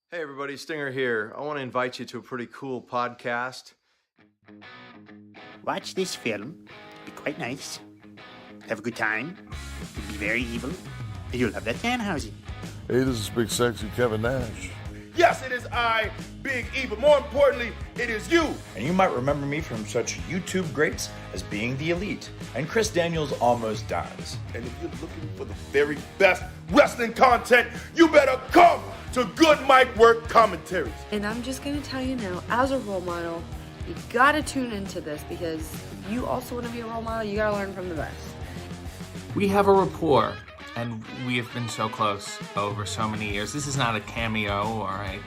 Hey everybody, Stinger here. I want to invite you to a pretty cool podcast. Watch this film. Be quite nice. Have a good time. Be very evil. And you'll have that Danhausen. Hey, this is Big Sexy Kevin Nash. Yes, it is I, Big E, but more importantly, it is you. And you might remember me from such YouTube greats as Being the Elite and Chris Daniels Almost Dies. And if you're looking for the very best wrestling content, you better come to Good Mic Work Commentaries. And I'm just gonna tell you now, as a role model, you gotta tune into this because if you also wanna be a role model, you gotta learn from the best. We have a rapport, and we have been so close over so many years. This is not a cameo or a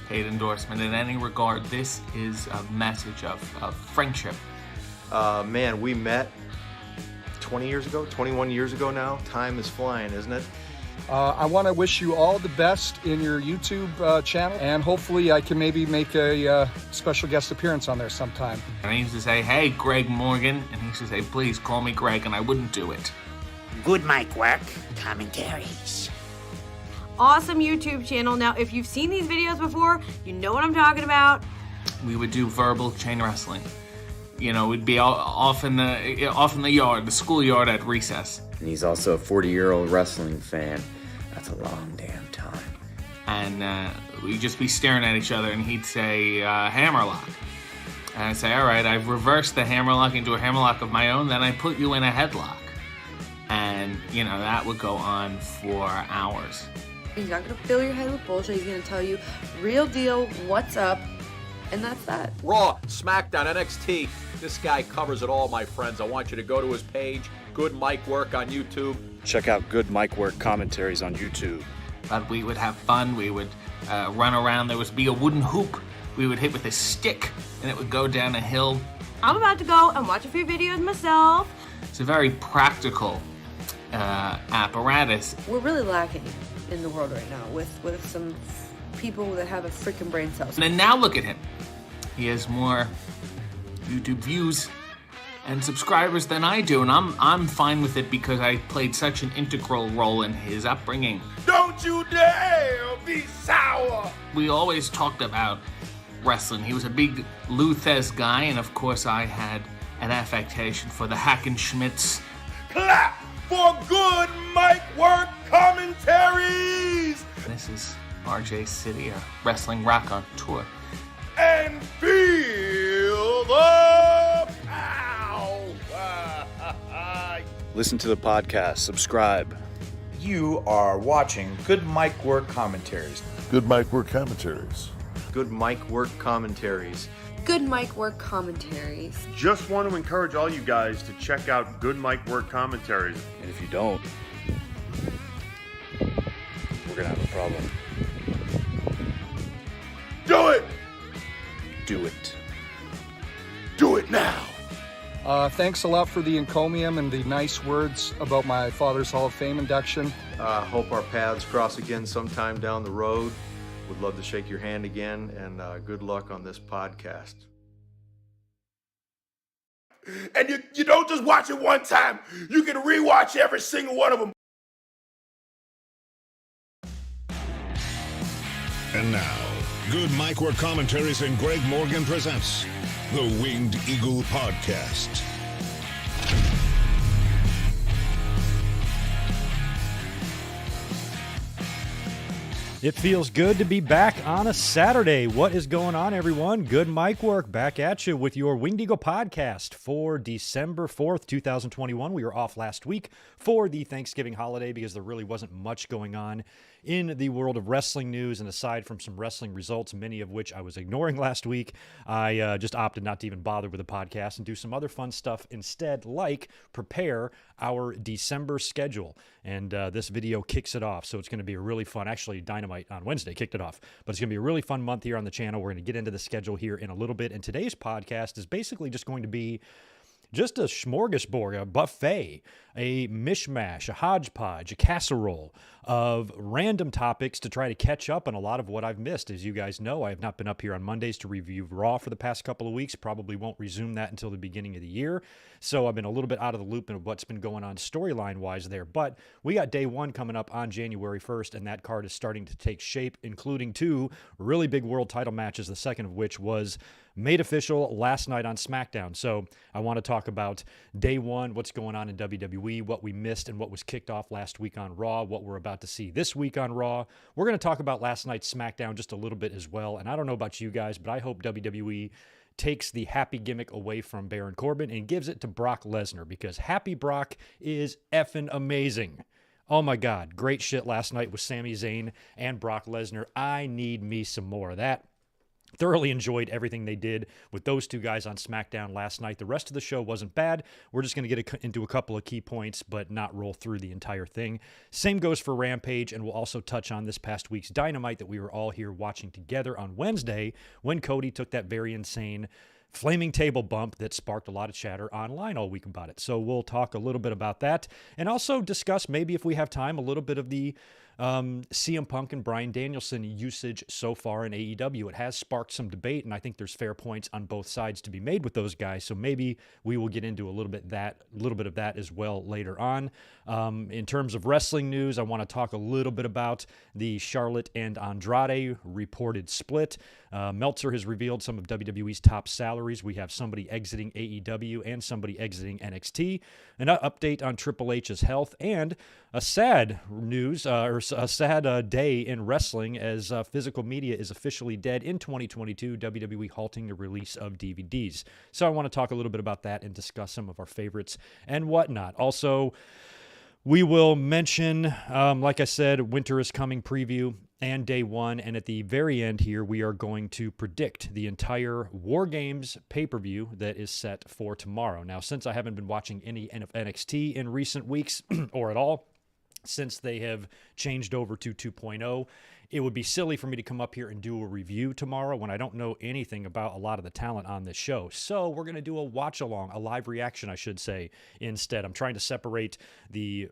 paid endorsement in any regard. This is a message of friendship. Man, we met 20 years ago, 21 years ago now. Time is flying, isn't it? I want to wish you all the best in your YouTube channel, and hopefully I can maybe make a special guest appearance on there sometime. And I used to say, hey, Greg Morgan, and he used to say, please call me Greg, and I wouldn't do it. Good mic work. Commentaries. Awesome YouTube channel. Now, if you've seen these videos before, you know what I'm talking about. We would do verbal chain wrestling. You know, we'd be off in the yard, the schoolyard at recess. And he's also a 40-year-old wrestling fan. That's a long damn time. And we'd just be staring at each other, and he'd say, hammerlock. And I'd say, all right, I've reversed the hammerlock into a hammerlock of my own, then I put you in a headlock. And, you know, that would go on for hours. He's not gonna fill your head with bullshit. He's gonna tell you real deal, what's up, and that's that. Raw, SmackDown, NXT. This guy covers it all, my friends. I want you to go to his page, Good Mic Work on YouTube. Check out Good Mic Work Commentaries on YouTube. But we would have fun. We would run around. There would be a wooden hoop we would hit with a stick, and it would go down a hill. I'm about to go and watch a few videos myself. It's a very practical apparatus. We're really lacking in the world right now with some people that have a freaking brain cells. And now look at him. He has more YouTube views and subscribers than I do, and I'm fine with it because I played such an integral role in his upbringing. Don't you dare be sour. We always talked about wrestling. He was a big Lou Thez guy, and of course I had an affectation for the Hackenschmidts. Clap for Good Mic Work Commentaries. This is RJ City, a wrestling rock on tour. And feel the power. Listen to the podcast. Subscribe. You are watching Good Mic Work Commentaries. Good Mic Work Commentaries. Good Mic Work Commentaries. Good Mic Work Commentaries. Just want to encourage all you guys to check out Good Mic Work Commentaries. And if you don't, we're going to have a problem. Do it! Do it. Do it now! Thanks a lot for the encomium and the nice words about my father's Hall of Fame induction. Hope our paths cross again sometime down the road. Would love to shake your hand again, and good luck on this podcast. And you don't just watch it one time. You can rewatch every single one of them. And now, Good Mic Work Commentaries and Greg Morgan presents the Winged Eagle Podcast. It feels good to be back on a Saturday. What is going on, everyone? Good Mic Work back at you with your Winged Eagle podcast for December 4th, 2021. We were off last week for the Thanksgiving holiday because there really wasn't much going on in the world of wrestling news, and aside from some wrestling results, many of which I was ignoring last week, I just opted not to even bother with the podcast and do some other fun stuff instead, like prepare our December schedule. And this video kicks it off, so it's going to be a really fun, actually Dynamite on Wednesday kicked it off, but it's going to be a really fun month here on the channel. We're going to get into the schedule here in a little bit, and today's podcast is basically just going to be just a smorgasbord, a buffet, a mishmash, a hodgepodge, a casserole of random topics to try to catch up on a lot of what I've missed. As you guys know, I have not been up here on Mondays to review Raw for the past couple of weeks. Probably won't resume that until the beginning of the year. So I've been a little bit out of the loop of what's been going on storyline-wise there. But we got day one coming up on January 1st, and that card is starting to take shape, including 2 really big world title matches, the second of which was made official last night on SmackDown. So I want to talk about day one, what's going on in WWE, what we missed and what was kicked off last week on Raw, what we're about to see this week on Raw. We're going to talk about last night's SmackDown just a little bit as well. And I don't know about you guys, but I hope WWE takes the happy gimmick away from Baron Corbin and gives it to Brock Lesnar, because Happy Brock is effing amazing. Oh my God, great shit last night with Sami Zayn and Brock Lesnar. I need me some more of that. Thoroughly enjoyed everything they did with those 2 guys on SmackDown last night. The rest of the show wasn't bad. We're just going to get into a couple of key points, but not roll through the entire thing. Same goes for Rampage, and we'll also touch on this past week's Dynamite that we were all here watching together on Wednesday when Cody took that very insane flaming table bump that sparked a lot of chatter online all week about it. So we'll talk a little bit about that and also discuss, maybe if we have time, a little bit of the CM Punk and Bryan Danielson usage so far in AEW. It has sparked some debate, and I think there's fair points on both sides to be made with those guys. So maybe we will get into a little bit of that as well later on. In terms of wrestling news, I want to talk a little bit about the Charlotte and Andrade reported split. Meltzer has revealed some of WWE's top salaries. We have somebody exiting AEW and somebody exiting NXT. An update on Triple H's health, and a sad day in wrestling as physical media is officially dead in 2022, WWE halting the release of DVDs. So I want to talk a little bit about that and discuss some of our favorites and whatnot. Also, we will mention, like I said, Winter is Coming preview and day one. And at the very end here, we are going to predict the entire War Games pay-per-view that is set for tomorrow. Now, since I haven't been watching any NXT in recent weeks or at all, since they have changed over to 2.0, it would be silly for me to come up here and do a review tomorrow when I don't know anything about a lot of the talent on this show. So we're going to do a watch-along, a live reaction, I should say, instead. I'm trying to separate the,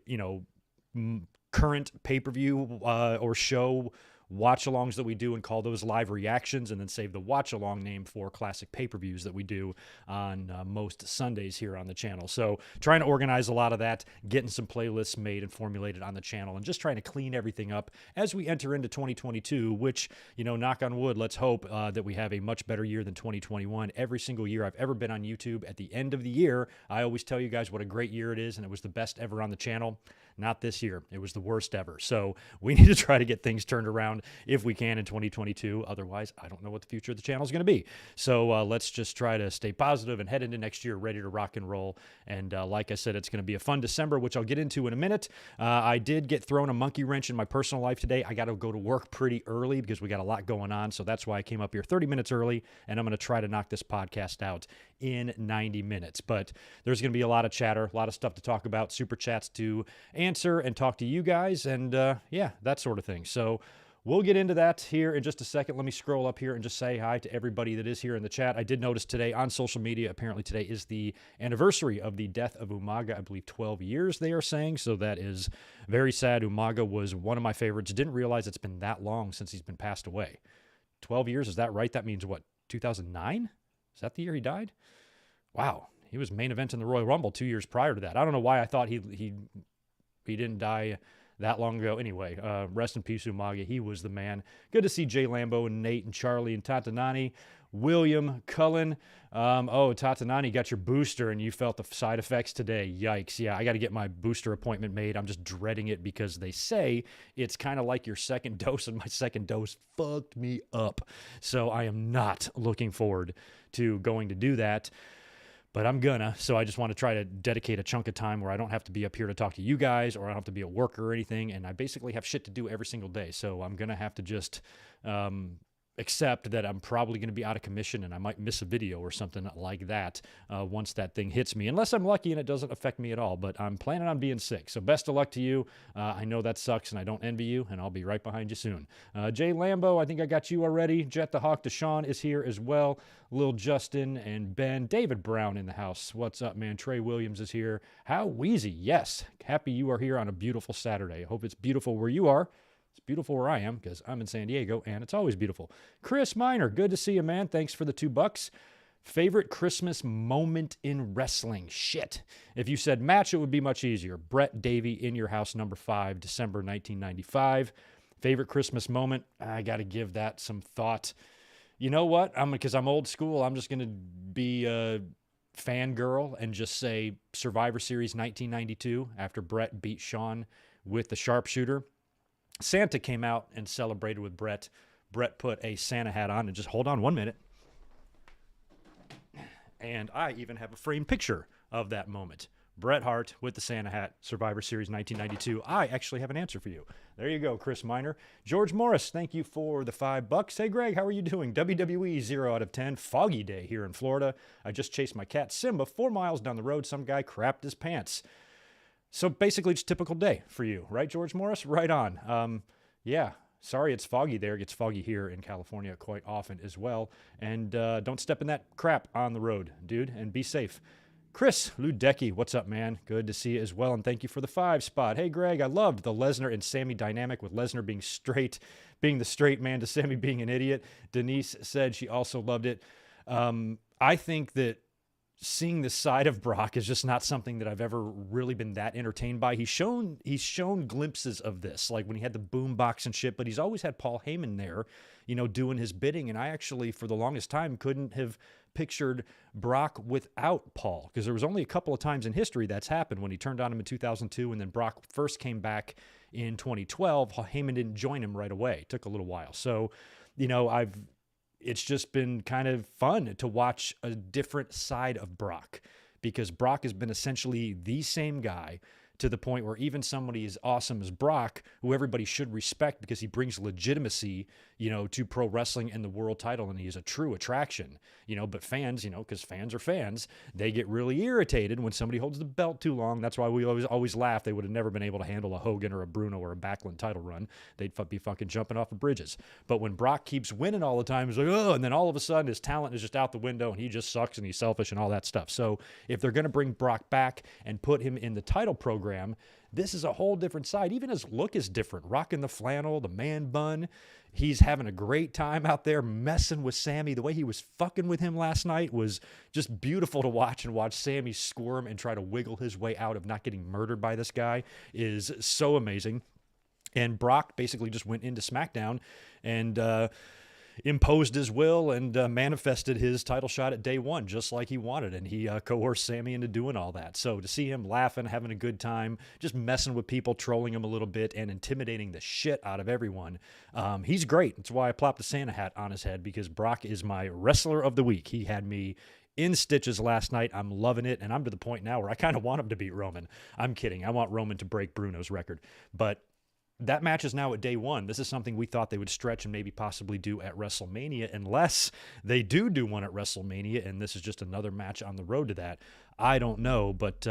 current pay-per-view or show watch-alongs that we do and call those live reactions, and then save the watch-along name for classic pay-per-views that we do on most Sundays here on the channel. So trying to organize a lot of that, getting some playlists made and formulated on the channel, and just trying to clean everything up as we enter into 2022, which, knock on wood, let's hope that we have a much better year than 2021. Every single year I've ever been on YouTube, at the end of the year, I always tell you guys what a great year it is, and it was the best ever on the channel. Not this year. It was the worst ever. So we need to try to get things turned around if we can in 2022. Otherwise, I don't know what the future of the channel is going to be. So let's just try to stay positive and head into next year ready to rock and roll. And like I said, it's going to be a fun December, which I'll get into in a minute. I did get thrown a monkey wrench in my personal life today. I got to go to work pretty early because we got a lot going on. So that's why I came up here 30 minutes early, and I'm going to try to knock this podcast out in 90 minutes. But there's going to be a lot of chatter, a lot of stuff to talk about, super chats to answer and talk to you guys, and that sort of thing. So we'll get into that here in just a second. Let me scroll up here and just say hi to everybody that is here in the chat. I did notice today on social media, apparently today is the anniversary of the death of Umaga. I believe 12 years they are saying, so that is very sad. Umaga was one of my favorites. Didn't realize it's been that long since he's been passed away. 12 years, is that right? That means what, 2009? Is that the year he died? Wow, he was main event in the Royal Rumble 2 years prior to that. I don't know why I thought he didn't die that long ago. Anyway, rest in peace, Umaga. He was the man. Good to see Jay Lambo and Nate and Charlie and Tatanani. William Cullen. Tatanani got your booster and you felt the side effects today. Yikes. Yeah, I got to get my booster appointment made. I'm just dreading it because they say it's kind of like your second dose, and my second dose fucked me up. So I am not looking forward to going to do that. But I'm gonna, so I just want to try to dedicate a chunk of time where I don't have to be up here to talk to you guys, or I don't have to be at work or anything, and I basically have shit to do every single day. So I'm gonna have to just accept that I'm probably going to be out of commission and I might miss a video or something like that once that thing hits me, unless I'm lucky and it doesn't affect me at all. But I'm planning on being sick. So best of luck to you. I know that sucks and I don't envy you, and I'll be right behind you soon. Jay Lambo, I think I got you already. Jet the Hawk Deshaun is here as well. Lil Justin and Ben. David Brown in the house. What's up, man? Trey Williams is here. How Wheezy? Yes. Happy you are here on a beautiful Saturday. I hope it's beautiful where you are. It's beautiful where I am because I'm in San Diego, and it's always beautiful. Chris Miner, good to see you, man. Thanks for the $2. Favorite Christmas moment in wrestling? Shit. If you said match, it would be much easier. Brett Davey, In Your House, number 5, December 1995. Favorite Christmas moment? I got to give that some thought. You know what? Because I'm old school, I'm just going to be a fangirl and just say Survivor Series 1992 after Brett beat Shawn with the sharpshooter. Santa came out and celebrated with Brett. Brett put a Santa hat on, and just hold on 1 minute. And I even have a framed picture of that moment. Bret Hart with the Santa hat, Survivor Series 1992. I actually have an answer for you. There you go, Chris Miner. George Morris, thank you for the $5. Hey, Greg, how are you doing? WWE 0 out of 10. Foggy day here in Florida. I just chased my cat Simba 4 miles down the road. Some guy crapped his pants. So basically, it's a typical day for you, right, George Morris? Right on. Yeah, sorry it's foggy there. It gets foggy here in California quite often as well. And don't step in that crap on the road, dude, and be safe. Chris Ludecki, what's up, man? Good to see you as well, and thank you for the 5 spot. Hey, Greg, I loved the Lesnar and Sammy dynamic, with Lesnar being the straight man to Sammy being an idiot. Denise said she also loved it. I think that seeing the side of Brock is just not something that I've ever really been that entertained by. He's shown glimpses of this, like when he had the boombox and shit, but he's always had Paul Heyman there, doing his bidding. And I actually, for the longest time, couldn't have pictured Brock without Paul, because there was only a couple of times in history that's happened, when he turned on him in 2002, and then Brock first came back in 2012. Heyman didn't join him right away. It took a little while. So, it's just been kind of fun to watch a different side of Brock, because Brock has been essentially the same guy, to the point where even somebody as awesome as Brock, who everybody should respect because he brings legitimacy, to pro wrestling and the world title, and he is a true attraction, but fans, because fans are fans, they get really irritated when somebody holds the belt too long. That's why we always laugh. They would have never been able to handle a Hogan or a Bruno or a Backlund title run. They'd be fucking jumping off of bridges. But when Brock keeps winning all the time, it's like, oh, and then all of a sudden his talent is just out the window, and he just sucks, and he's selfish and all that stuff. So if they're going to bring Brock back and put him in the title program, this is a whole different side. Even his look is different. Rocking the flannel, the man bun. He's having a great time out there messing with Sammy. The way he was fucking with him last night was just beautiful to watch, and watch Sammy squirm and try to wiggle his way out of not getting murdered by this guy is so amazing. And Brock basically just went into SmackDown and imposed his will and manifested his title shot at day one, just like he wanted. And he coerced Sammy into doing all that. So to see him laughing, having a good time, just messing with people, trolling him a little bit, and intimidating the shit out of everyone, he's great. That's why I plopped the Santa hat on his head, because Brock is my wrestler of the week. He had me in stitches last night. I'm loving it. And I'm to the point now where I kind of want him to beat Roman. I'm kidding. I want Roman to break Bruno's record. But that match is now at day one. This is something we thought they would stretch and maybe possibly do at WrestleMania, unless they do one at WrestleMania, and this is just another match on the road to that. I don't know, but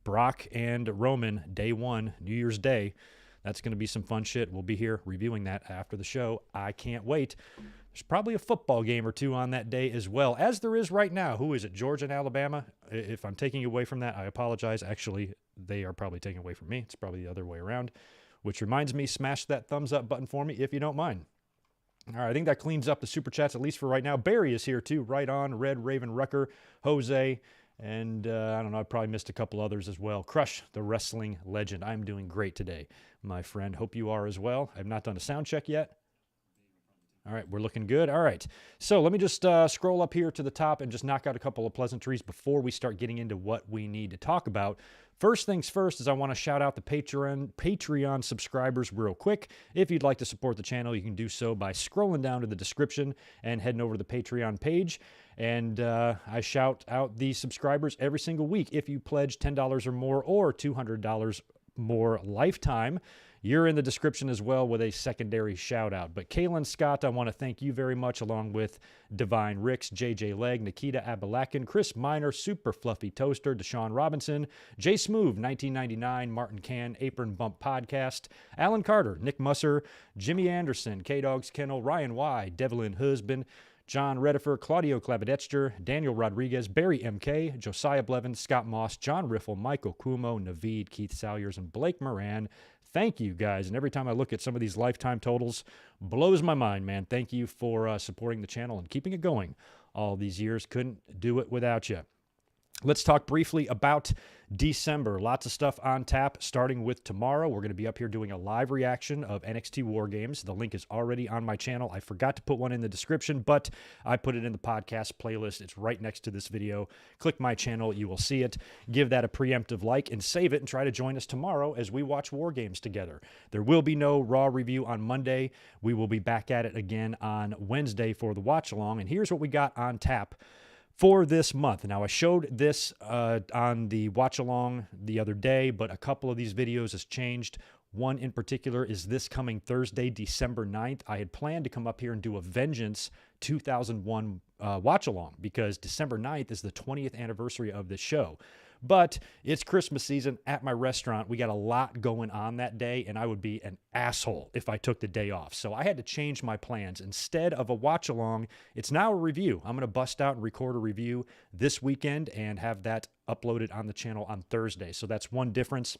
Brock and Roman, day one, New Year's Day, that's going to be some fun shit. We'll be here reviewing that after the show. I can't wait. There's probably a football game or two on that day as well, as there is right now. Who is it, Georgia and Alabama? If I'm taking away from that, I apologize. Actually, they are probably taking away from me. It's probably the other way around. Which reminds me, smash that thumbs up button for me if you don't mind. All right, I think that cleans up the Super Chats, at least for right now. Barry is here too, right on. Red Raven Rucker, Jose, and I don't know, I probably missed a couple others as well. Crush, the wrestling legend. I'm doing great today, my friend. Hope you are as well. I've not done a sound check yet. All right, we're looking good. All right, so let me just scroll up here to the top and just knock out a couple of pleasantries before we start getting into what we need to talk about. First things first is I want to shout out the Patreon subscribers real quick. If you'd like to support the channel, you can do so by scrolling down to the description and heading over to the Patreon page. And I shout out the subscribers every single week. If you pledge $10 or more or $200 more lifetime, you're in the description as well with a secondary shout out. But Kaylin Scott, I want to thank you very much, along with Divine Ricks, JJ Legg, Nikita Abalakin, Chris Miner, Super Fluffy Toaster, Deshaun Robinson, Jay Smoove, 1999, Martin Can, Apron Bump Podcast, Alan Carter, Nick Musser, Jimmy Anderson, K-Dogs Kennel, Ryan Y, Devlin Husband, John Redifer, Claudio Clavadetcher, Daniel Rodriguez, Barry MK, Josiah Blevins, Scott Moss, John Riffle, Michael Kumo, Naveed, Keith Salyers, and Blake Moran. Thank you, guys. And every time I look at some of these lifetime totals, blows my mind, man. Thank you for supporting the channel and keeping it going all these years. Couldn't do it without you. Let's talk briefly about December. Lots of stuff on tap, starting with tomorrow. We're going to be up here doing a live reaction of NXT War Games. The link is already on my channel. I forgot to put one in the description, but I put it in the podcast playlist. It's right next to this video. Click my channel. You will see it. Give that a preemptive like and save it, and try to join us tomorrow as we watch War Games together. There will be no Raw review on Monday. We will be back at it again on Wednesday for the watch along. And here's what we got on tap for this month. Now, I showed this on the watch-along the other day, but a couple of these videos has changed. One in particular is this coming Thursday, December 9th. I had planned to come up here and do a Vengeance 2001 watch-along because December 9th is the 20th anniversary of this show. But it's Christmas season at my restaurant. We got a lot going on that day, and I would be an asshole if I took the day off. So I had to change my plans. Instead of a watch-along, it's now a review. I'm going to bust out and record a review this weekend and have that uploaded on the channel on Thursday. So that's one difference.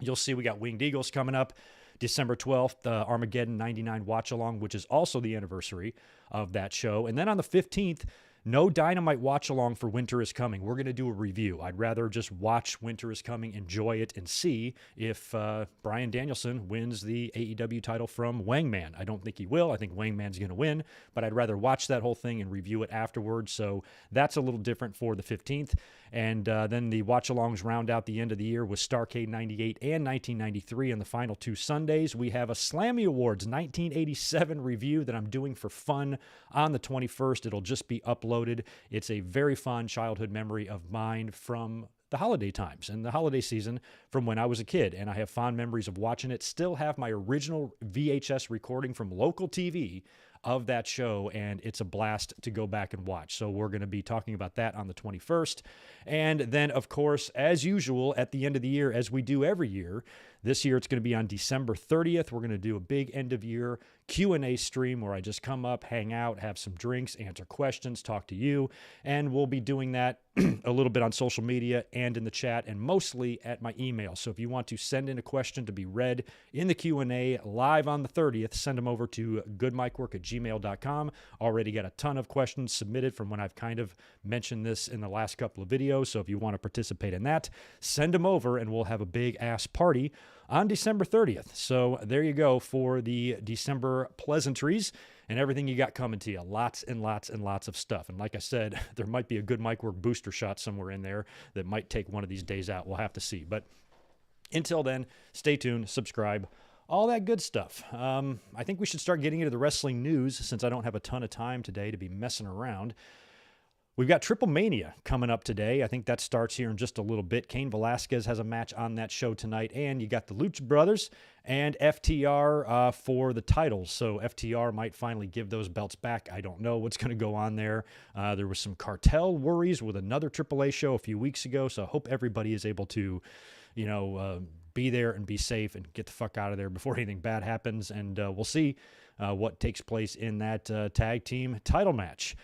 You'll see we got Winged Eagles coming up December 12th, Armageddon 99 watch-along, which is also the anniversary of that show. And then on the 15th, no Dynamite watch-along for Winter is Coming. We're going to do a review. I'd rather just watch Winter is Coming, enjoy it, and see if Bryan Danielson wins the AEW title from Wangman. I don't think he will. I think Wangman's going to win, but I'd rather watch that whole thing and review it afterwards. So that's a little different for the 15th. And then the watch-alongs round out the end of the year with Starrcade 98 and 1993 on the final two Sundays. We have a Slammy Awards 1987 review that I'm doing for fun on the 21st. It'll just be uploaded. It's a very fun childhood memory of mine from the holiday times and the holiday season from when I was a kid, and I have fond memories of watching it. Still have my original VHS recording from local TV of that show, and it's a blast to go back and watch. So we're going to be talking about that on the 21st. And then, of course, as usual, at the end of the year, as we do every year, this year it's going to be on December 30th. We're going to do a big end-of-year Q&A stream where I just come up, hang out, have some drinks, answer questions, talk to you, and we'll be doing that a little bit on social media and in the chat, and mostly at my email. So if you want to send in a question to be read in the Q&A live on the 30th, send them over to goodmikework@gmail.com. Already got a ton of questions submitted from when I've kind of mentioned this in the last couple of videos. So if you want to participate in that, send them over, and we'll have a big-ass party on December 30th. So there you go for the December pleasantries and everything you got coming to you. Lots and lots and lots of stuff. And like I said, there might be a Good Mike Work booster shot somewhere in there that might take one of these days out. We'll have to see. But until then, stay tuned, subscribe, all that good stuff. I think we should start getting into the wrestling news since I don't have a ton of time today to be messing around. We've got Triple Mania coming up today. I think that starts here in just a little bit. Cain Velasquez has a match on that show tonight, and you got the Lucha Brothers and FTR for the titles. So FTR might finally give those belts back. I don't know what's going to go on there. There was some cartel worries with another AAA show a few weeks ago, so I hope everybody is able to, be there and be safe and get the fuck out of there before anything bad happens. And we'll see what takes place in that tag team title match.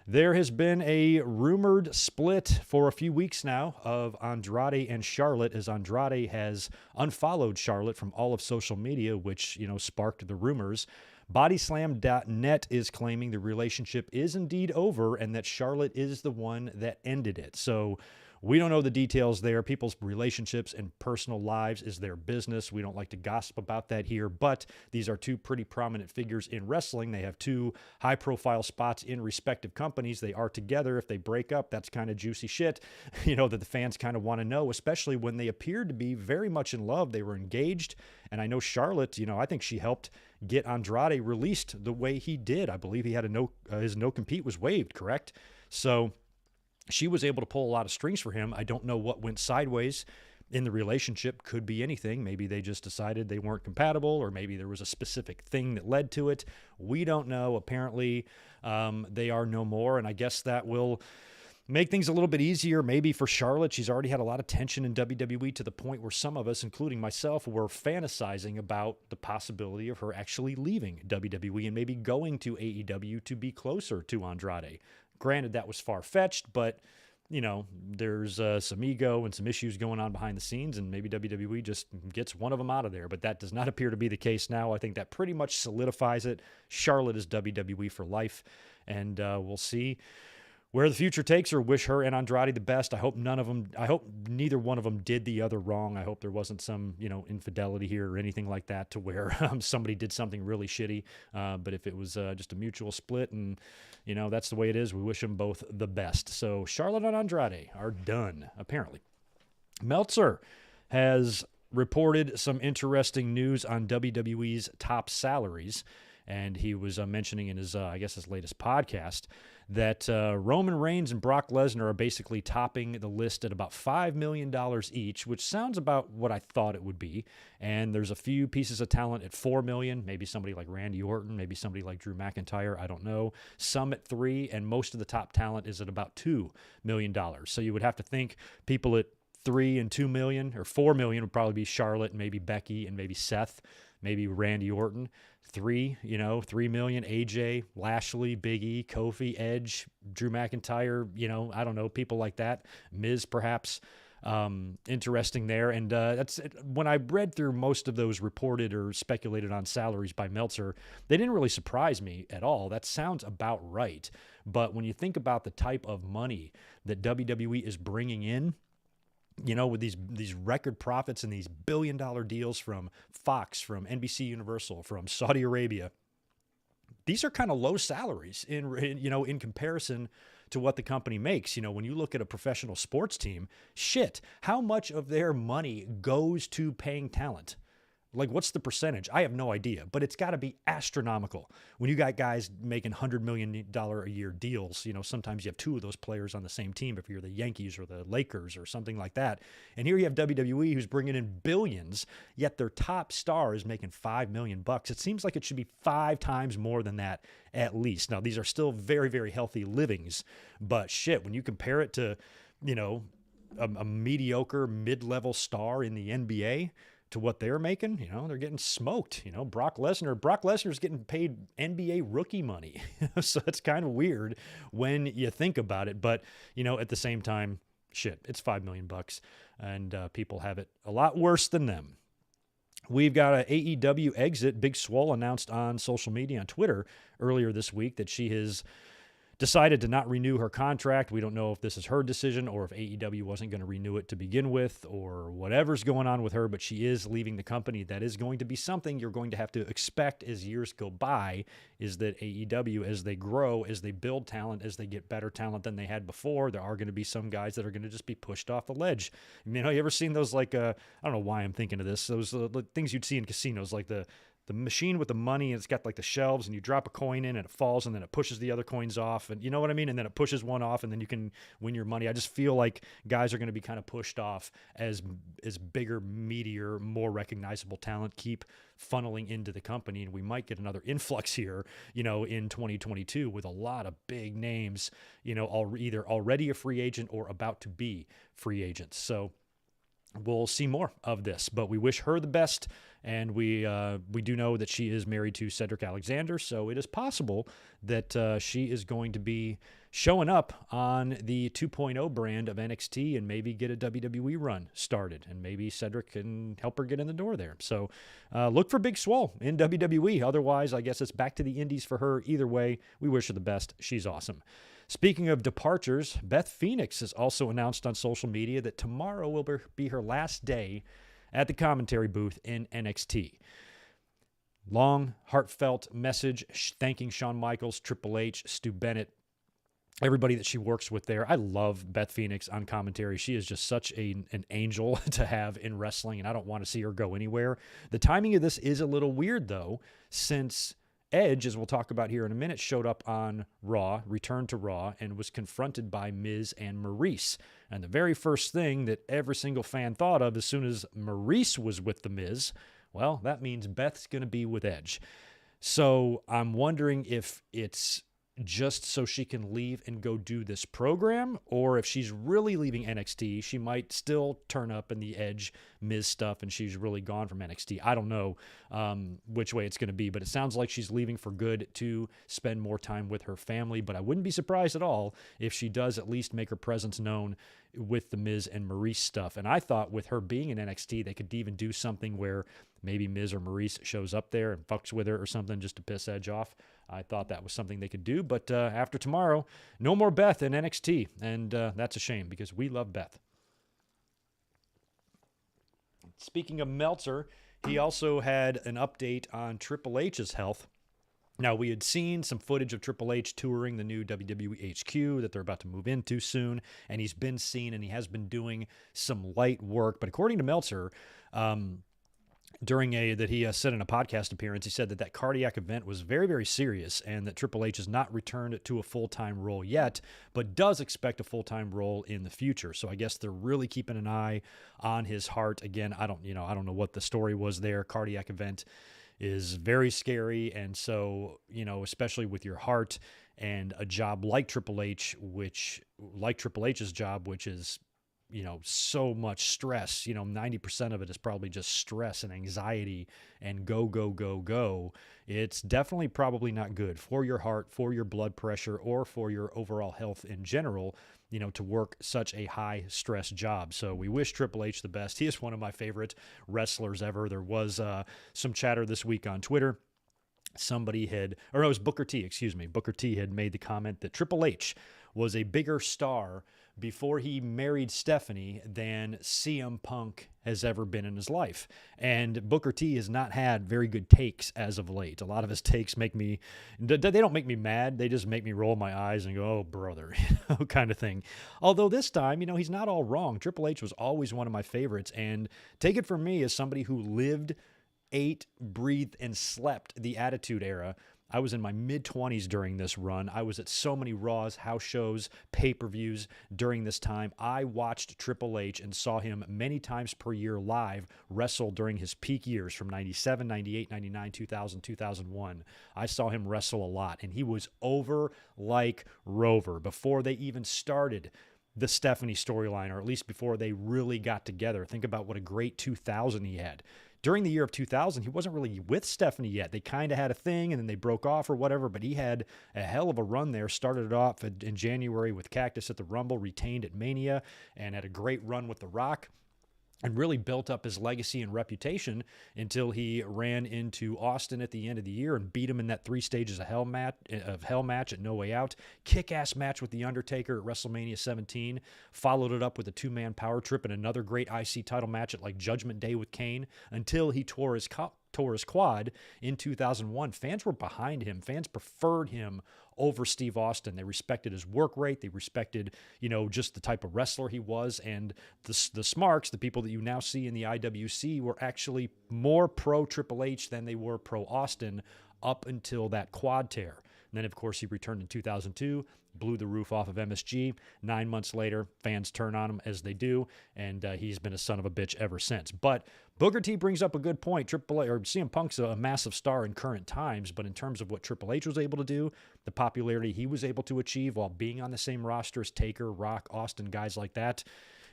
There has been a rumored split for a few weeks now of Andrade and Charlotte, as Andrade has unfollowed Charlotte from all of social media, which, sparked the rumors. Bodyslam.net is claiming the relationship is indeed over and that Charlotte is the one that ended it. So we don't know the details there. People's relationships and personal lives is their business. We don't like to gossip about that here, but these are two pretty prominent figures in wrestling. They have two high-profile spots in respective companies. They are together. If they break up, that's kind of juicy shit, that the fans kind of want to know, especially when they appeared to be very much in love. They were engaged, and I know Charlotte, I think she helped get Andrade released the way he did. I believe he had his no-compete was waived, correct? So she was able to pull a lot of strings for him. I don't know what went sideways in the relationship. Could be anything. Maybe they just decided they weren't compatible, or maybe there was a specific thing that led to it. We don't know. Apparently, they are no more, and I guess that will make things a little bit easier maybe for Charlotte. She's already had a lot of tension in WWE to the point where some of us, including myself, were fantasizing about the possibility of her actually leaving WWE and maybe going to AEW to be closer to Andrade. Granted, that was far-fetched, but there's some ego and some issues going on behind the scenes, and maybe WWE just gets one of them out of there. But that does not appear to be the case now. I think that pretty much solidifies it. Charlotte is WWE for life, and we'll see where the future takes her. Wish her and Andrade the best. I hope neither one of them did the other wrong. I hope there wasn't some, infidelity here or anything like that to where somebody did something really shitty. But if it was just a mutual split and, that's the way it is, we wish them both the best. So Charlotte and Andrade are done, apparently. Meltzer has reported some interesting news on WWE's top salaries. And he was mentioning in his, his latest podcast that Roman Reigns and Brock Lesnar are basically topping the list at about $5 million each, which sounds about what I thought it would be. And there's a few pieces of talent at $4 million, maybe somebody like Randy Orton, maybe somebody like Drew McIntyre, I don't know. Some at $3 million, and most of the top talent is at about $2 million. So you would have to think people at $3 million and $2 million, or $4 million would probably be Charlotte, maybe Becky, and maybe Seth, maybe Randy Orton. $3 million, AJ, Lashley, Big E, Kofi, Edge, Drew McIntyre, I don't know, people like that. Miz, perhaps. Interesting there. And that's when I read through most of those reported or speculated on salaries by Meltzer, they didn't really surprise me at all. That sounds about right. But when you think about the type of money that WWE is bringing in, with these record profits and these billion-dollar deals from Fox, from NBC Universal, from Saudi Arabia, these are kind of low salaries in comparison to what the company makes. When you look at a professional sports team, how much of their money goes to paying talent? Like, what's the percentage? I have no idea, but it's got to be astronomical. When you got guys making $100 million a year deals, sometimes you have two of those players on the same team if you're the Yankees or the Lakers or something like that. And here you have WWE who's bringing in billions, yet their top star is making $5 million. It seems like it should be 5 times more than that at least. Now, these are still very, very healthy livings, but when you compare it to, a mediocre mid-level star in the NBA, to what they're making, they're getting smoked. Brock Lesnar's getting paid NBA rookie money. So it's kind of weird when you think about it. But, at the same time, it's $5 million and people have it a lot worse than them. We've got an AEW exit. Big Swole announced on social media, on Twitter earlier this week, that she has decided to not renew her contract. We don't know if this is her decision or if AEW wasn't going to renew it to begin with or whatever's going on with her, but she is leaving the company. That is going to be something you're going to have to expect as years go by, is that AEW, as they grow, as they build talent, as they get better talent than they had before, there are going to be some guys that are going to just be pushed off the ledge. You ever seen those, I don't know why I'm thinking of this, those things you'd see in casinos, like the machine with the money, and it's got like the shelves, and you drop a coin in and it falls, and then it pushes the other coins off, and you know what I mean? And then it pushes one off, and then you can win your money. I just feel like guys are going to be kind of pushed off as bigger, meatier, more recognizable talent keep funneling into the company, and we might get another influx here, in 2022 with a lot of big names, either already a free agent or about to be free agents. So we'll see more of this, but we wish her the best. And we do know that she is married to Cedric Alexander, so it is possible that she is going to be showing up on the 2.0 brand of NXT and maybe get a WWE run started, and maybe Cedric can help her get in the door there. So look for Big Swole in WWE. Otherwise, I guess it's back to the indies for her. Either way, we wish her the best. She's awesome. Speaking of departures, Beth Phoenix has also announced on social media that tomorrow will be her last day at the commentary booth in NXT. Long, heartfelt message thanking Shawn Michaels, Triple H, Stu Bennett, everybody that she works with there. I love Beth Phoenix on commentary. She is just such an angel to have in wrestling, and I don't want to see her go anywhere. The timing of this is a little weird, though, since Edge, as we'll talk about here in a minute, showed up on Raw, returned to Raw, and was confronted by Miz and Maurice. And the very first thing that every single fan thought of as soon as Maurice was with the Miz, well, that means Beth's going to be with Edge. So I'm wondering if it's just so she can leave and go do this program, or if she's really leaving NXT, she might still turn up in the Edge Miz stuff and she's really gone from NXT. I don't know which way it's going to be, but it sounds like she's leaving for good to spend more time with her family. But I wouldn't be surprised at all if she does at least make her presence known with the Miz and Maurice stuff. And I thought with her being in NXT, they could even do something where maybe Miz or Maurice shows up there and fucks with her or something just to piss Edge off. I thought that was something they could do. But after tomorrow, no more Beth in NXT. And that's a shame because we love Beth. Speaking of Meltzer, he also had an update on Triple H's health. Now, we had seen some footage of Triple H touring the new WWE HQ that they're about to move into soon, and he's been seen and he has been doing some light work. But according to Meltzer, that he said in a podcast appearance, he said that cardiac event was very, very serious and that Triple H has not returned to a full-time role yet, but does expect a full-time role in the future. So I guess they're really keeping an eye on his heart. Again, I don't know what the story was there. Cardiac event is very scary. And so, especially with your heart and a job like Triple H, Triple H's job, which is, so much stress, 90% of it is probably just stress and anxiety and go. It's definitely probably not good for your heart, for your blood pressure, or for your overall health in general, to work such a high stress job. So we wish Triple H the best. He is one of my favorite wrestlers ever. There was some chatter this week on Twitter. It was Booker T, Booker T had made the comment that Triple H was a bigger star before he married Stephanie than CM Punk has ever been in his life. And Booker T has not had very good takes as of late. A lot of his takes they don't make me mad. They just make me roll my eyes and go, oh, brother, kind of thing. Although this time, he's not all wrong. Triple H was always one of my favorites. And take it from me as somebody who lived, ate, breathed, and slept the Attitude Era. I was in my mid-20s during this run. I was at so many Raws, house shows, pay-per-views during this time. I watched Triple H and saw him many times per year live wrestle during his peak years from 97, 98, 99, 2000, 2001. I saw him wrestle a lot, and he was over like Rover before they even started the Stephanie storyline, or at least before they really got together. Think about what a great 2000 he had. During the year of 2000, he wasn't really with Stephanie yet. They kind of had a thing, and then they broke off or whatever, but he had a hell of a run there. Started it off in January with Cactus at the Rumble, retained at Mania, and had a great run with The Rock, and really built up his legacy and reputation until he ran into Austin at the end of the year and beat him in that 3 stages of hell match at No Way Out. Kick-ass match with The Undertaker at WrestleMania 17. Followed it up with a 2-man power trip and another great IC title match at Judgment Day with Kane until he tore his quad in 2001. Fans were behind him. Fans preferred him over Steve Austin. They respected his work rate. They respected, just the type of wrestler he was. And the Smarks, the people that you now see in the IWC, were actually more pro Triple H than they were pro Austin up until that quad tear. And then, of course, he returned in 2002, blew the roof off of MSG. 9 months later, fans turn on him as they do, and he's been a son of a bitch ever since. But Booker T brings up a good point. CM Punk's a massive star in current times, but in terms of what Triple H was able to do, the popularity he was able to achieve while being on the same roster as Taker, Rock, Austin, guys like that,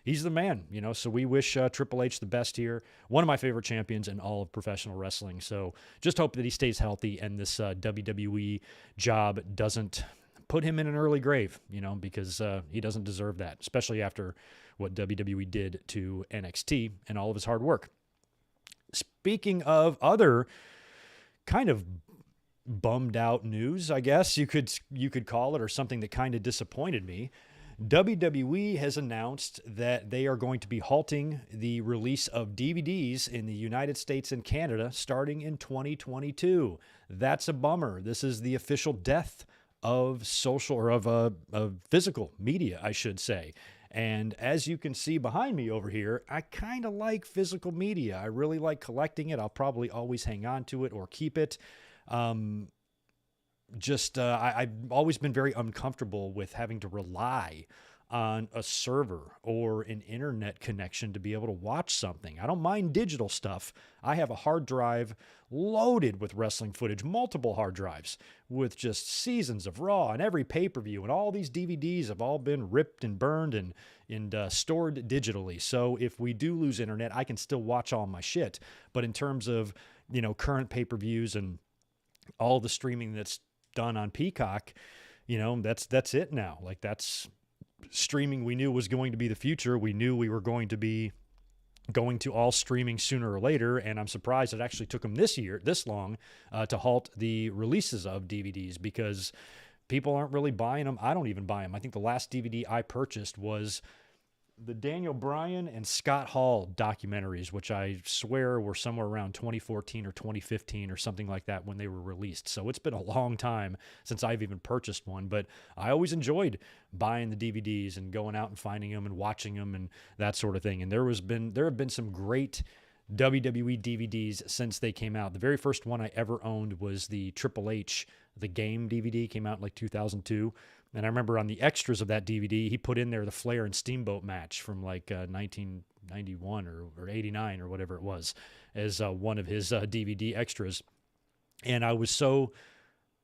he's the man, So we wish Triple H the best here. One of my favorite champions in all of professional wrestling. So just hope that he stays healthy and this WWE job doesn't put him in an early grave, because he doesn't deserve that, especially after what WWE did to NXT and all of his hard work. Speaking of other kind of bummed out news, I guess you could call it, or something that kind of disappointed me, WWE has announced that they are going to be halting the release of DVDs in the United States and Canada starting in 2022. That's a bummer. This is the official death of physical media, I should say. And as you can see behind me over here, I kind of like physical media. I really like collecting it. I'll probably always hang on to it or keep it. I've always been very uncomfortable with having to rely on a server or an internet connection to be able to watch something. I don't mind digital stuff. I have a hard drive loaded with wrestling footage, multiple hard drives with just seasons of Raw and every pay-per-view, and all these DVDs have all been ripped and burned and stored digitally. So if we do lose internet, I can still watch all my shit. But in terms of, current pay-per-views and all the streaming that's done on Peacock, that's it now. Like, that's streaming we knew was going to be the future. We knew we were going to be going to all streaming sooner or later, and I'm surprised it actually took them this long to halt the releases of DVDs, because people aren't really buying them. I don't even buy them. I think the last DVD I purchased was the Daniel Bryan and Scott Hall documentaries, which I swear were somewhere around 2014 or 2015 or something like that when they were released. So it's been a long time since I've even purchased one, but I always enjoyed buying the DVDs and going out and finding them and watching them and that sort of thing. And there have been some great WWE DVDs since they came out. The very first one I ever owned was the Triple H, the Game DVD, came out in like 2002. And I remember on the extras of that DVD, he put in there the Flair and Steamboat match from like 1991 or 89 or whatever it was as one of his DVD extras. And I was so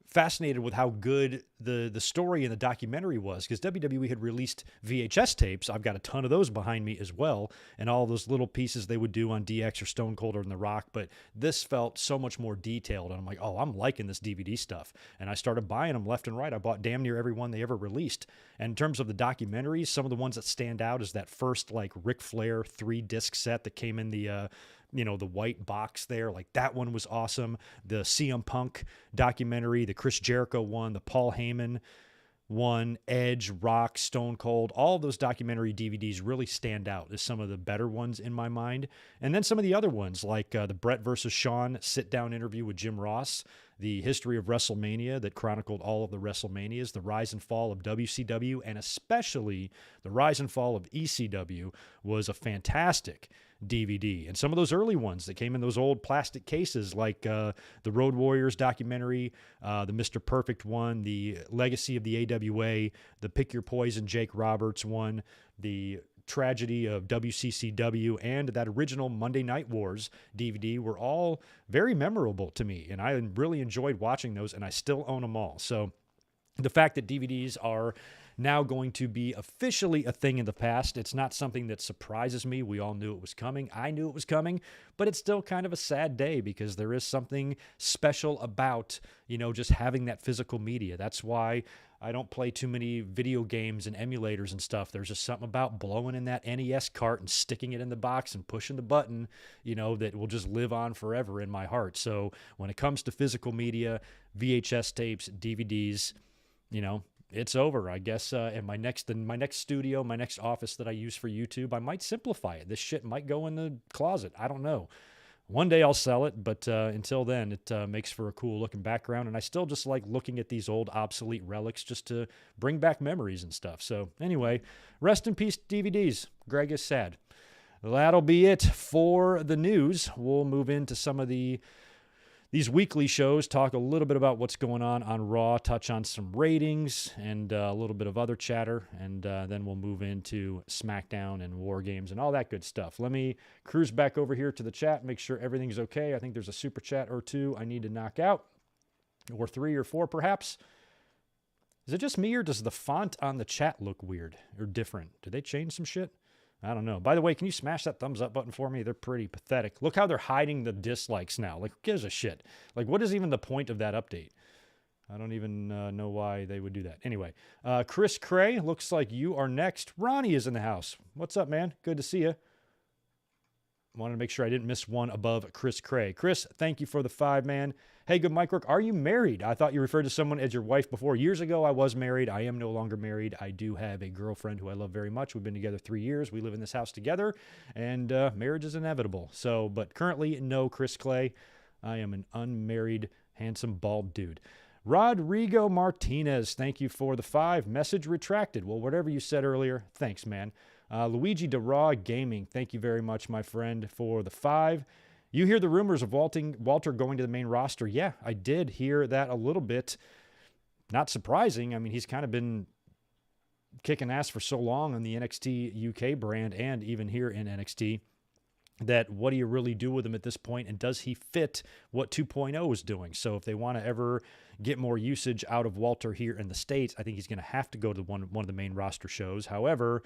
fascinated with how good the story in the documentary was, because WWE had released VHS tapes. I've got a ton of those behind me as well, and all those little pieces they would do on DX or Stone Cold or in The Rock, but this felt so much more detailed, and I'm like, oh, I'm liking this DVD stuff, and I started buying them left and right. I bought damn near every one they ever released, and in terms of the documentaries, some of the ones that stand out is that first, like, Ric Flair 3-disc set that came in the the white box there. Like, that one was awesome. The CM Punk documentary, the Chris Jericho one, the Paul Heyman one, Edge, Rock, Stone Cold, all of those documentary DVDs really stand out as some of the better ones in my mind. And then some of the other ones, like the Brett versus Shawn sit-down interview with Jim Ross, the history of WrestleMania that chronicled all of the WrestleManias, the rise and fall of WCW, and especially the rise and fall of ECW was a fantastic DVD. And some of those early ones that came in those old plastic cases, like the Road Warriors documentary, the Mr. Perfect one, the Legacy of the AWA, the Pick Your Poison Jake Roberts one, the Tragedy of WCCW, and that original Monday Night Wars DVD were all very memorable to me, and I really enjoyed watching those, and I still own them all. So the fact that DVDs are now going to be officially a thing in the past, it's not something that surprises me. We all knew it was coming. I knew it was coming, but it's still kind of a sad day, because there is something special about, just having that physical media. That's why I don't play too many video games and emulators and stuff. There's just something about blowing in that NES cart and sticking it in the box and pushing the button, that will just live on forever in my heart. So when it comes to physical media, VHS tapes, DVDs, it's over. I guess in my next studio, my next office that I use for YouTube, I might simplify it. This shit might go in the closet. I don't know. One day I'll sell it, but until then, it makes for a cool looking background, and I still just like looking at these old obsolete relics just to bring back memories and stuff. So anyway, rest in peace DVDs. Greg is sad. That'll be it for the news. We'll move into some of these weekly shows, talk a little bit about what's going on Raw, touch on some ratings, and a little bit of other chatter, and then we'll move into SmackDown and War Games and all that good stuff. Let me cruise back over here to the chat, make sure everything's okay. I think there's a super chat or two I need to knock out, or 3 or 4 perhaps. Is it just me, or does the font on the chat look weird or different? Did they change some shit? I don't know. By the way, can you smash that thumbs up button for me? They're pretty pathetic. Look how they're hiding the dislikes now. Like, who gives a shit? Like, what is even the point of that update? I don't even know why they would do that. Anyway, Chris Cray, looks like you are next. Ronnie is in the house. What's up, man? Good to see you. Wanted to make sure I didn't miss one above Chris Cray. Chris, thank you for the 5, man. Hey, good mic work. Are you married? I thought you referred to someone as your wife before. Years ago, I was married. I am no longer married. I do have a girlfriend who I love very much. We've been together 3 years. We live in this house together, and marriage is inevitable. So, but currently, no, Chris Clay. I am an unmarried, handsome, bald dude. Rodrigo Martinez, thank you for the 5. Message retracted. Well, whatever you said earlier, thanks, man. Luigi DeRaw Gaming, thank you very much, my friend, for the 5. You hear the rumors of Walter going to the main roster? Yeah, I did hear that a little bit. not surprising. I mean, he's kind of been kicking ass for so long on the NXT UK brand and even here in NXT that what do you really do with him at this point? And does he fit what 2.0 is doing? So if they want to ever get more usage out of Walter here in the States, I think he's going to have to go to one of the main roster shows. However,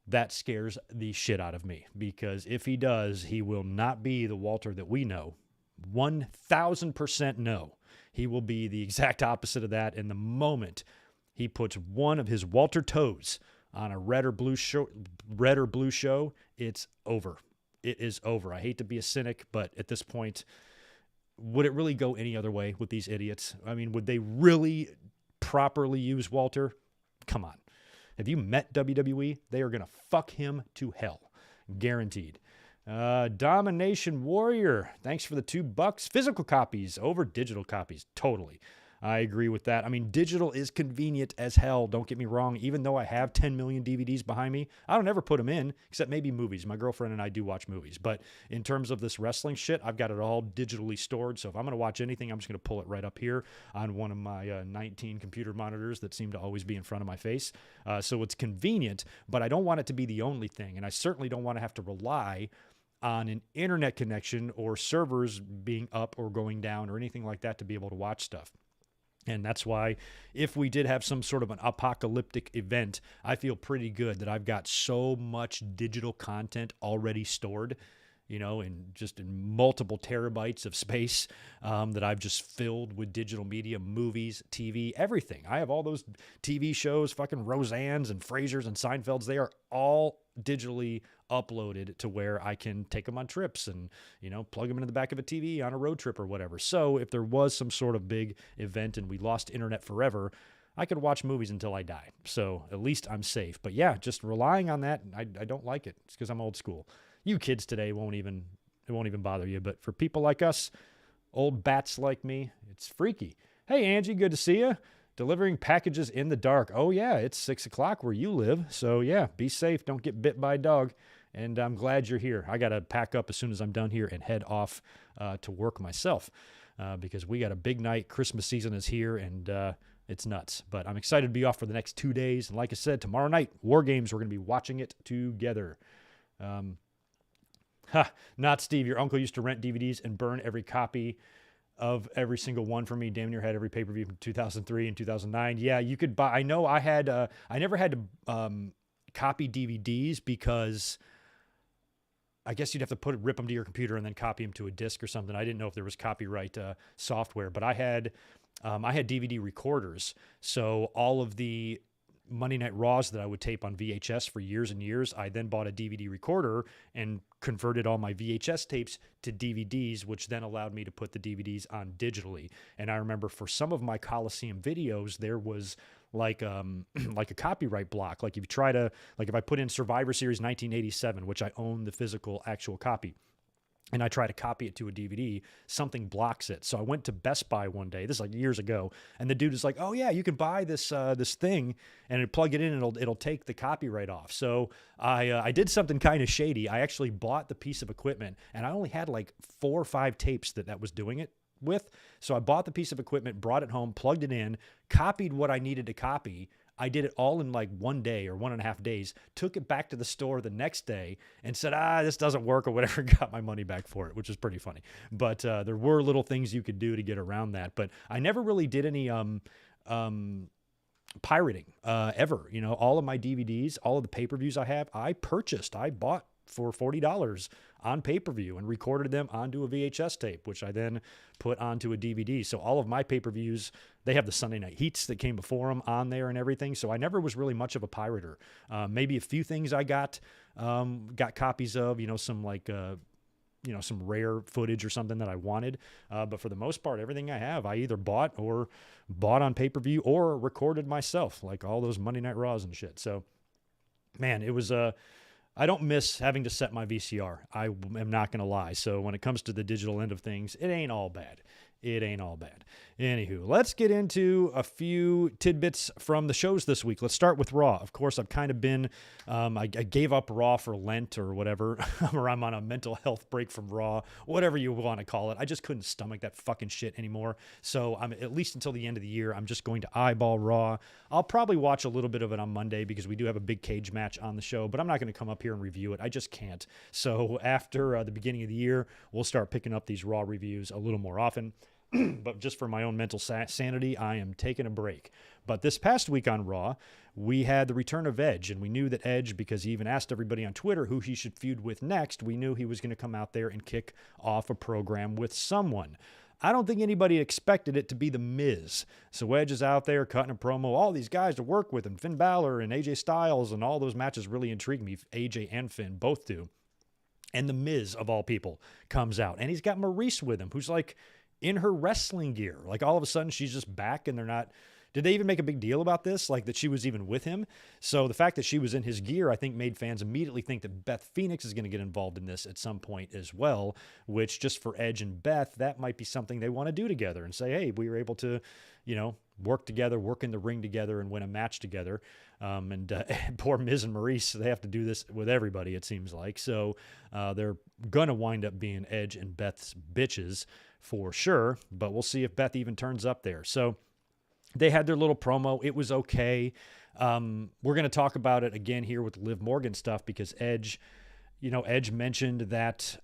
that scares the shit out of me, because if he does, he will not be the Walter that we know. 1,000% no. He will be the exact opposite of that. And the moment he puts one of his Walter toes on a red or blue show, it's over. It is over. I hate to be a cynic, but at this point, would it really go any other way with these idiots? I mean, would they really properly use Walter? Come on. Have you met WWE? They are going to fuck him to hell. Guaranteed. Domination Warrior. Thanks for the $2. Physical copies over digital copies. Totally. I agree with that. I mean, digital is convenient as hell. Don't get me wrong. Even though I have 10 million DVDs behind me, I don't ever put them in, except maybe movies. My girlfriend and I do watch movies. But in terms of this wrestling shit, I've got it all digitally stored. So if I'm going to watch anything, I'm just going to pull it right up here on one of my 19 computer monitors that seem to always be in front of my face. So it's convenient, but I don't want it to be the only thing. And I certainly don't want to have to rely on an internet connection or servers being up or going down or anything like that to be able to watch stuff. And that's why if we did have some sort of an apocalyptic event, I feel pretty good that I've got so much digital content already stored, you know, in multiple terabytes of space that I've just filled with digital media, movies, TV, everything. I have all those TV shows, fucking Roseanne's and Frasier's and Seinfeld's. They are all digitally uploaded to where I can take them on trips and, you know, plug them into the back of a TV on a road trip or whatever. So if there was some sort of big event and we lost internet forever, I could watch movies until I die. So at least I'm safe. But yeah, just relying on that, I don't like it. It's because I'm old school. You kids today won't even bother you. But for people like us, old bats like me, it's freaky. Hey, Angie, good to see you. Delivering packages in the dark. Oh, yeah, it's 6 o'clock where you live. So, yeah, be safe. Don't get bit by a dog. And I'm glad you're here. I got to pack up as soon as I'm done here and head off to work myself because we got a big night. Christmas season is here, and it's nuts. But I'm excited to be off for the next 2 days. And like I said, tomorrow night, War Games, we're going to be watching it together. Not Steve. Your uncle used to rent DVDs and burn every copy of every single one for me. Damn near had every pay-per-view from 2003 and 2009. Yeah, you could buy. I know I had. I never had to copy DVDs because I guess you'd have to rip them to your computer and then copy them to a disc or something. I didn't know if there was copyright software, but I had DVD recorders. So all of the Monday Night Raws that I would tape on VHS for years and years, I then bought a DVD recorder and converted all my VHS tapes to DVDs, which then allowed me to put the DVDs on digitally. And I remember for some of my Coliseum videos, there was like a copyright block. Like if I put in Survivor Series 1987, which I own the physical actual copy, and I try to copy it to a DVD, something blocks it. So I went to Best Buy one day, this is like years ago, and the dude is like, oh yeah, you can buy this thing and plug it in and it'll take the copyright off. So I did something kind of shady. I actually bought the piece of equipment, and I only had like 4 or 5 tapes that was doing it with. So I bought the piece of equipment, brought it home, plugged it in, copied what I needed to copy. I did it all in like 1 day or 1.5 days, took it back to the store the next day and said, this doesn't work or whatever, got my money back for it, which is pretty funny. But there were little things you could do to get around that. But I never really did any pirating ever. You know, all of my DVDs, all of the pay-per-views I bought for $40 on pay-per-view and recorded them onto a VHS tape, which I then put onto a DVD. So all of my pay-per-views, they have the Sunday Night Heats that came before them on there and everything. So I never was really much of a pirater. Maybe a few things I got copies of, some some rare footage or something that I wanted. But for the most part, everything I have, I either bought on pay-per-view or recorded myself, like all those Monday Night Raws and shit. So, man, it was I don't miss having to set my VCR. I am not going to lie. So when it comes to the digital end of things, it ain't all bad. it ain't all bad. Anywho, let's get into a few tidbits from the shows this week. Let's start with Raw. Of course, I've kind of been, I gave up Raw for Lent or whatever, or I'm on a mental health break from Raw, whatever you want to call it. I just couldn't stomach that fucking shit anymore. So I'm at least until the end of the year, I'm just going to eyeball Raw. I'll probably watch a little bit of it on Monday because we do have a big cage match on the show, but I'm not going to come up here and review it. I just can't. So after the beginning of the year, we'll start picking up these Raw reviews a little more often. But just for my own mental sanity, I am taking a break. But this past week on Raw, we had the return of Edge, and we knew that Edge, because he even asked everybody on Twitter who he should feud with next, we knew he was going to come out there and kick off a program with someone. I don't think anybody expected it to be The Miz. So Edge is out there cutting a promo, all these guys to work with, and Finn Balor and AJ Styles, and all those matches really intrigue me. AJ and Finn both do. And The Miz, of all people, comes out, and he's got Maurice with him, who's like in her wrestling gear. Like all of a sudden she's just back, and they're not, did they even make a big deal about this? Like that she was even with him? So the fact that she was in his gear, I think made fans immediately think that Beth Phoenix is going to get involved in this at some point as well, which just for Edge and Beth, that might be something they want to do together and say, hey, we were able to, you know, work together, work in the ring together, and win a match together. And poor Miz and Maurice, they have to do this with everybody, it seems like. So they're going to wind up being Edge and Beth's bitches for sure, but we'll see if Beth even turns up there. So they had their little promo. It was okay. We're going to talk about it again here with Liv Morgan stuff because Edge mentioned that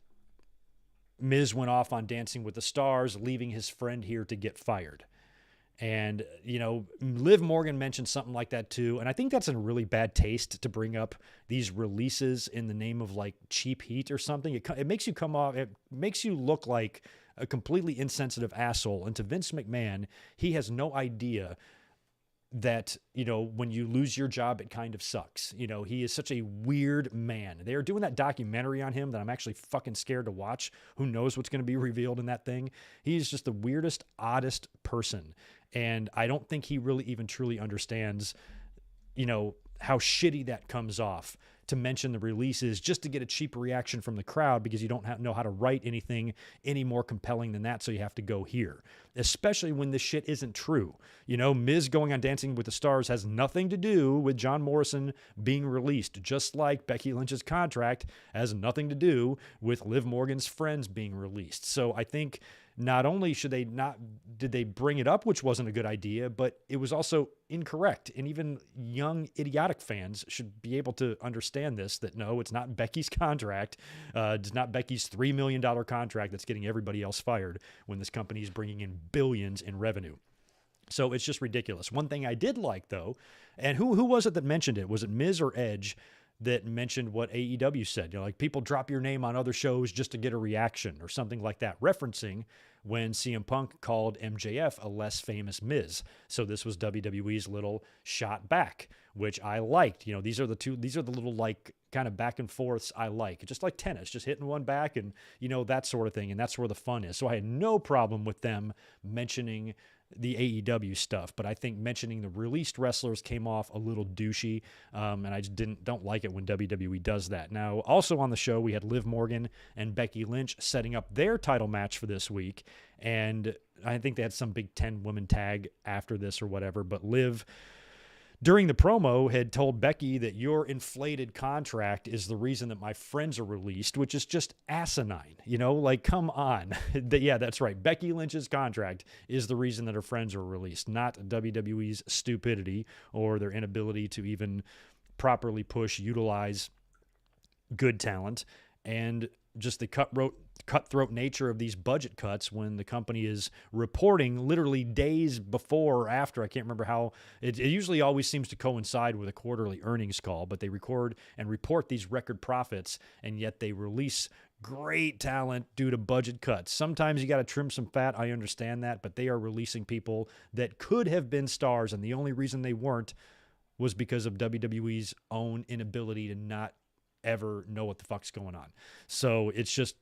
Miz went off on Dancing with the Stars, leaving his friend here to get fired. And, you know, Liv Morgan mentioned something like that too. And I think that's in really bad taste to bring up these releases in the name of like cheap heat or something. It makes you come off, it makes you look like a completely insensitive asshole. And to Vince McMahon, he has no idea that, you know, when you lose your job, it kind of sucks. You know, he is such a weird man. They are doing that documentary on him that I'm actually fucking scared to watch. Who knows what's going to be revealed in that thing? He's just the weirdest, oddest person. And I don't think he really even truly understands, you know, how shitty that comes off to mention the releases just to get a cheap reaction from the crowd because you don't know how to write anything any more compelling than that, so you have to go here, especially when this shit isn't true. You know, Miz going on Dancing with the Stars has nothing to do with John Morrison being released, just like Becky Lynch's contract has nothing to do with Liv Morgan's friends being released. So I think not only did they bring it up, which wasn't a good idea, but it was also incorrect. And even young, idiotic fans should be able to understand this, that no, it's not Becky's contract. It's not Becky's $3 million contract that's getting everybody else fired when this company is bringing in billions in revenue. So it's just ridiculous. One thing I did like, though, and who was it that mentioned it? Was it Miz or Edge that mentioned what AEW said? You know, like people drop your name on other shows just to get a reaction or something like that, referencing when CM Punk called MJF a less famous Miz. So this was WWE's little shot back, which I liked. You know, these are the little like kind of back and forths I like. Just like tennis, just hitting one back and, you know, that sort of thing. And that's where the fun is. So I had no problem with them mentioning the AEW stuff, but I think mentioning the released wrestlers came off a little douchey, and I just don't like it when WWE does that. Now, also on the show, we had Liv Morgan and Becky Lynch setting up their title match for this week, and I think they had some Big Ten women tag after this or whatever, but Liv, during the promo, had told Becky that your inflated contract is the reason that my friends are released, which is just asinine. You know, like, come on. Yeah, that's right. Becky Lynch's contract is the reason that her friends are released, not WWE's stupidity or their inability to even properly utilize good talent, and just the cutthroat nature of these budget cuts when the company is reporting literally days before or after. I can't remember how. It usually always seems to coincide with a quarterly earnings call, but they record and report these record profits, and yet they release great talent due to budget cuts. Sometimes you got to trim some fat. I understand that, but they are releasing people that could have been stars, and the only reason they weren't was because of WWE's own inability to not ever know what the fuck's going on. So it's just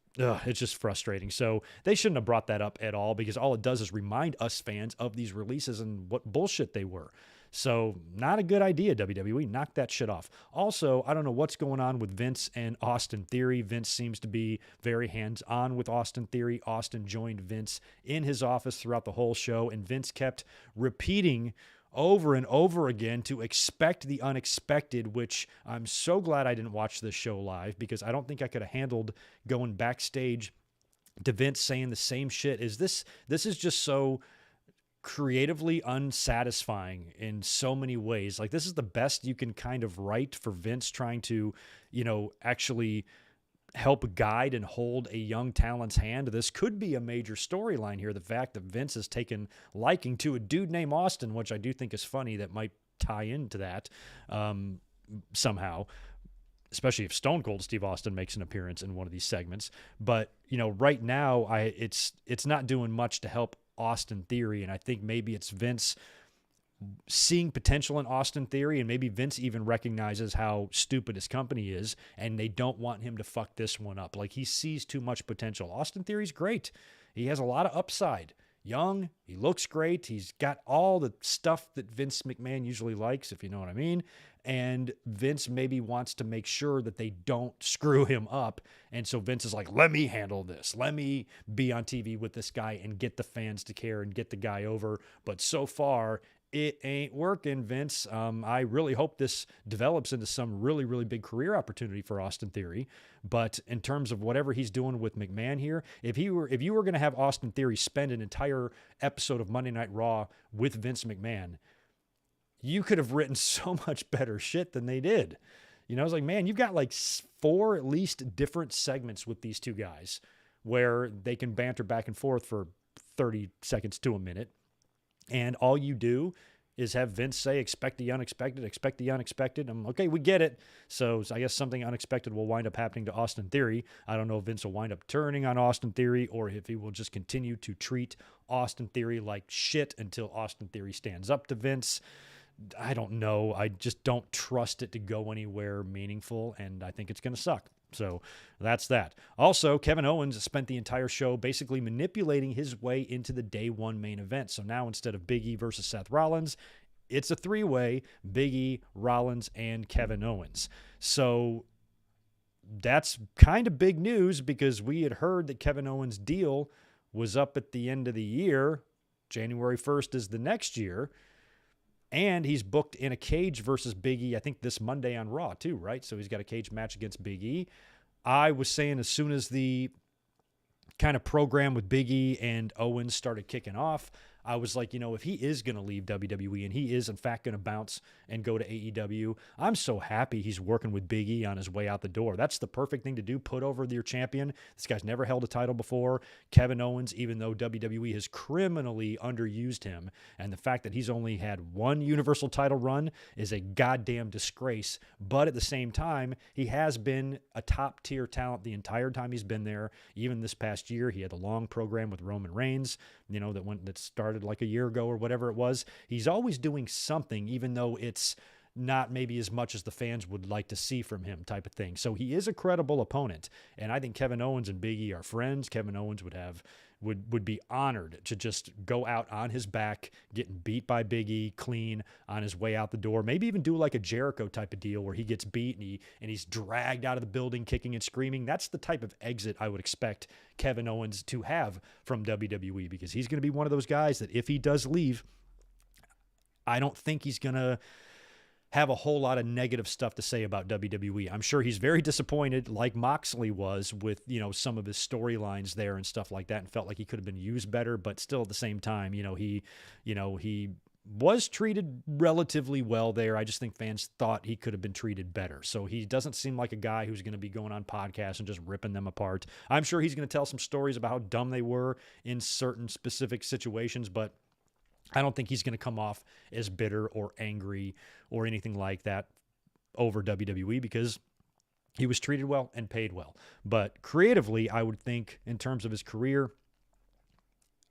frustrating. So they shouldn't have brought that up at all, because all it does is remind us fans of these releases and what bullshit they were. So not a good idea, WWE. Knock that shit off. Also, I don't know what's going on with Vince and Austin Theory. Vince seems to be very hands-on with Austin Theory. Austin joined Vince in his office throughout the whole show, and Vince kept repeating over and over again to expect the unexpected, which I'm so glad I didn't watch this show live, because I don't think I could have handled going backstage to Vince saying the same shit. This is just so creatively unsatisfying in so many ways. Like, this is the best you can kind of write for Vince trying to, actually help guide and hold a young talent's hand. This could be a major storyline here. The fact that Vince has taken liking to a dude named Austin, which I do think is funny, that might tie into that somehow, especially if Stone Cold Steve Austin makes an appearance in one of these segments. But, right now it's not doing much to help Austin Theory, and I think maybe it's Vince seeing potential in Austin Theory, and maybe Vince even recognizes how stupid his company is, and they don't want him to fuck this one up. Like, he sees too much potential. Austin Theory's great. He has a lot of upside. Young, he looks great. He's got all the stuff that Vince McMahon usually likes, if you know what I mean. And Vince maybe wants to make sure that they don't screw him up. And so Vince is like, let me handle this. Let me be on TV with this guy and get the fans to care and get the guy over. But so far, it ain't working, Vince. I really hope this develops into some really, really big career opportunity for Austin Theory. But in terms of whatever he's doing with McMahon here, if you were going to have Austin Theory spend an entire episode of Monday Night Raw with Vince McMahon, you could have written so much better shit than they did. I was like, man, you've got like 4 at least different segments with these two guys where they can banter back and forth for 30 seconds to a minute. And all you do is have Vince say, expect the unexpected, expect the unexpected. I'm okay, we get it. So I guess something unexpected will wind up happening to Austin Theory. I don't know if Vince will wind up turning on Austin Theory or if he will just continue to treat Austin Theory like shit until Austin Theory stands up to Vince. I don't know. I just don't trust it to go anywhere meaningful, and I think it's going to suck. So that's that. Also, Kevin Owens spent the entire show basically manipulating his way into the day one main event. So now instead of Big E versus Seth Rollins, it's a 3-way, Big E, Rollins, and Kevin Owens. So that's kind of big news, because we had heard that Kevin Owens' deal was up at the end of the year. January 1st is the next year. And he's booked in a cage versus Big E, I think this Monday on Raw too, right? So he's got a cage match against Big E. I was saying as soon as the kind of program with Big E and Owens started kicking off, I was like, if he is going to leave WWE and he is, in fact, going to bounce and go to AEW, I'm so happy he's working with Big E on his way out the door. That's the perfect thing to do. Put over your champion. This guy's never held a title before. Kevin Owens, even though WWE has criminally underused him, and the fact that he's only had one Universal title run is a goddamn disgrace. But at the same time, he has been a top-tier talent the entire time he's been there. Even this past year, he had a long program with Roman Reigns, that started like a year ago or whatever it was. He's always doing something, even though it's not maybe as much as the fans would like to see from him, type of thing. So he is a credible opponent, and I think Kevin Owens and Big E are friends. Kevin Owens would be honored to just go out on his back, getting beat by Big E clean on his way out the door. Maybe even do like a Jericho type of deal where he gets beat and he's dragged out of the building kicking and screaming. That's the type of exit I would expect Kevin Owens to have from WWE, because he's going to be one of those guys that if he does leave, I don't think he's going to have a whole lot of negative stuff to say about WWE. I'm sure he's very disappointed, like Moxley was, with, some of his storylines there and stuff like that, and felt like he could have been used better, but still at the same time, he was treated relatively well there. I just think fans thought he could have been treated better. So he doesn't seem like a guy who's going to be going on podcasts and just ripping them apart. I'm sure he's going to tell some stories about how dumb they were in certain specific situations, but I don't think he's going to come off as bitter or angry or anything like that over WWE, because he was treated well and paid well. But creatively, I would think in terms of his career,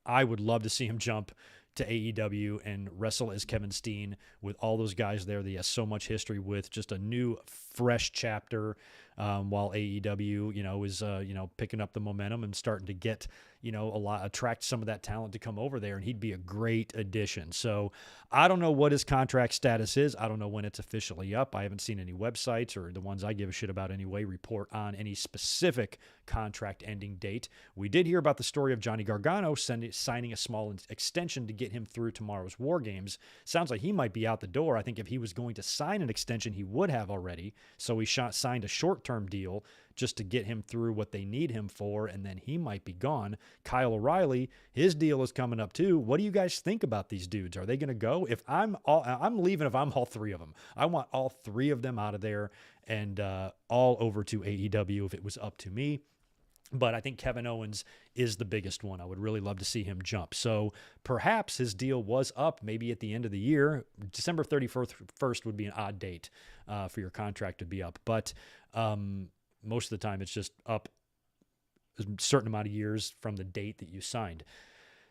I would love to see him jump to AEW and wrestle as Kevin Steen with all those guys there that he has so much history with. Just a new, fresh chapter. while AEW, is, picking up the momentum and starting to get, attract some of that talent to come over there, and he'd be a great addition. So I don't know what his contract status is. I don't know when it's officially up. I haven't seen any websites, or the ones I give a shit about anyway, report on any specific contract ending date. We did hear about the story of Johnny Gargano signing a small extension to get him through tomorrow's War Games. Sounds like he might be out the door. I think if he was going to sign an extension, he would have already. So he signed a short-term deal just to get him through what they need him for, and then he might be gone. Kyle O'Reilly, his deal is coming up too. What do you guys think about these dudes? Are they going to go? If I'm leaving if I'm all three of them. I want all three of them out of there and all over to AEW if it was up to me. But I think Kevin Owens is the biggest one. I would really love to see him jump. So perhaps his deal was up maybe at the end of the year. December 31st would be an odd date for your contract to be up. But most of the time it's just up a certain amount of years from the date that you signed.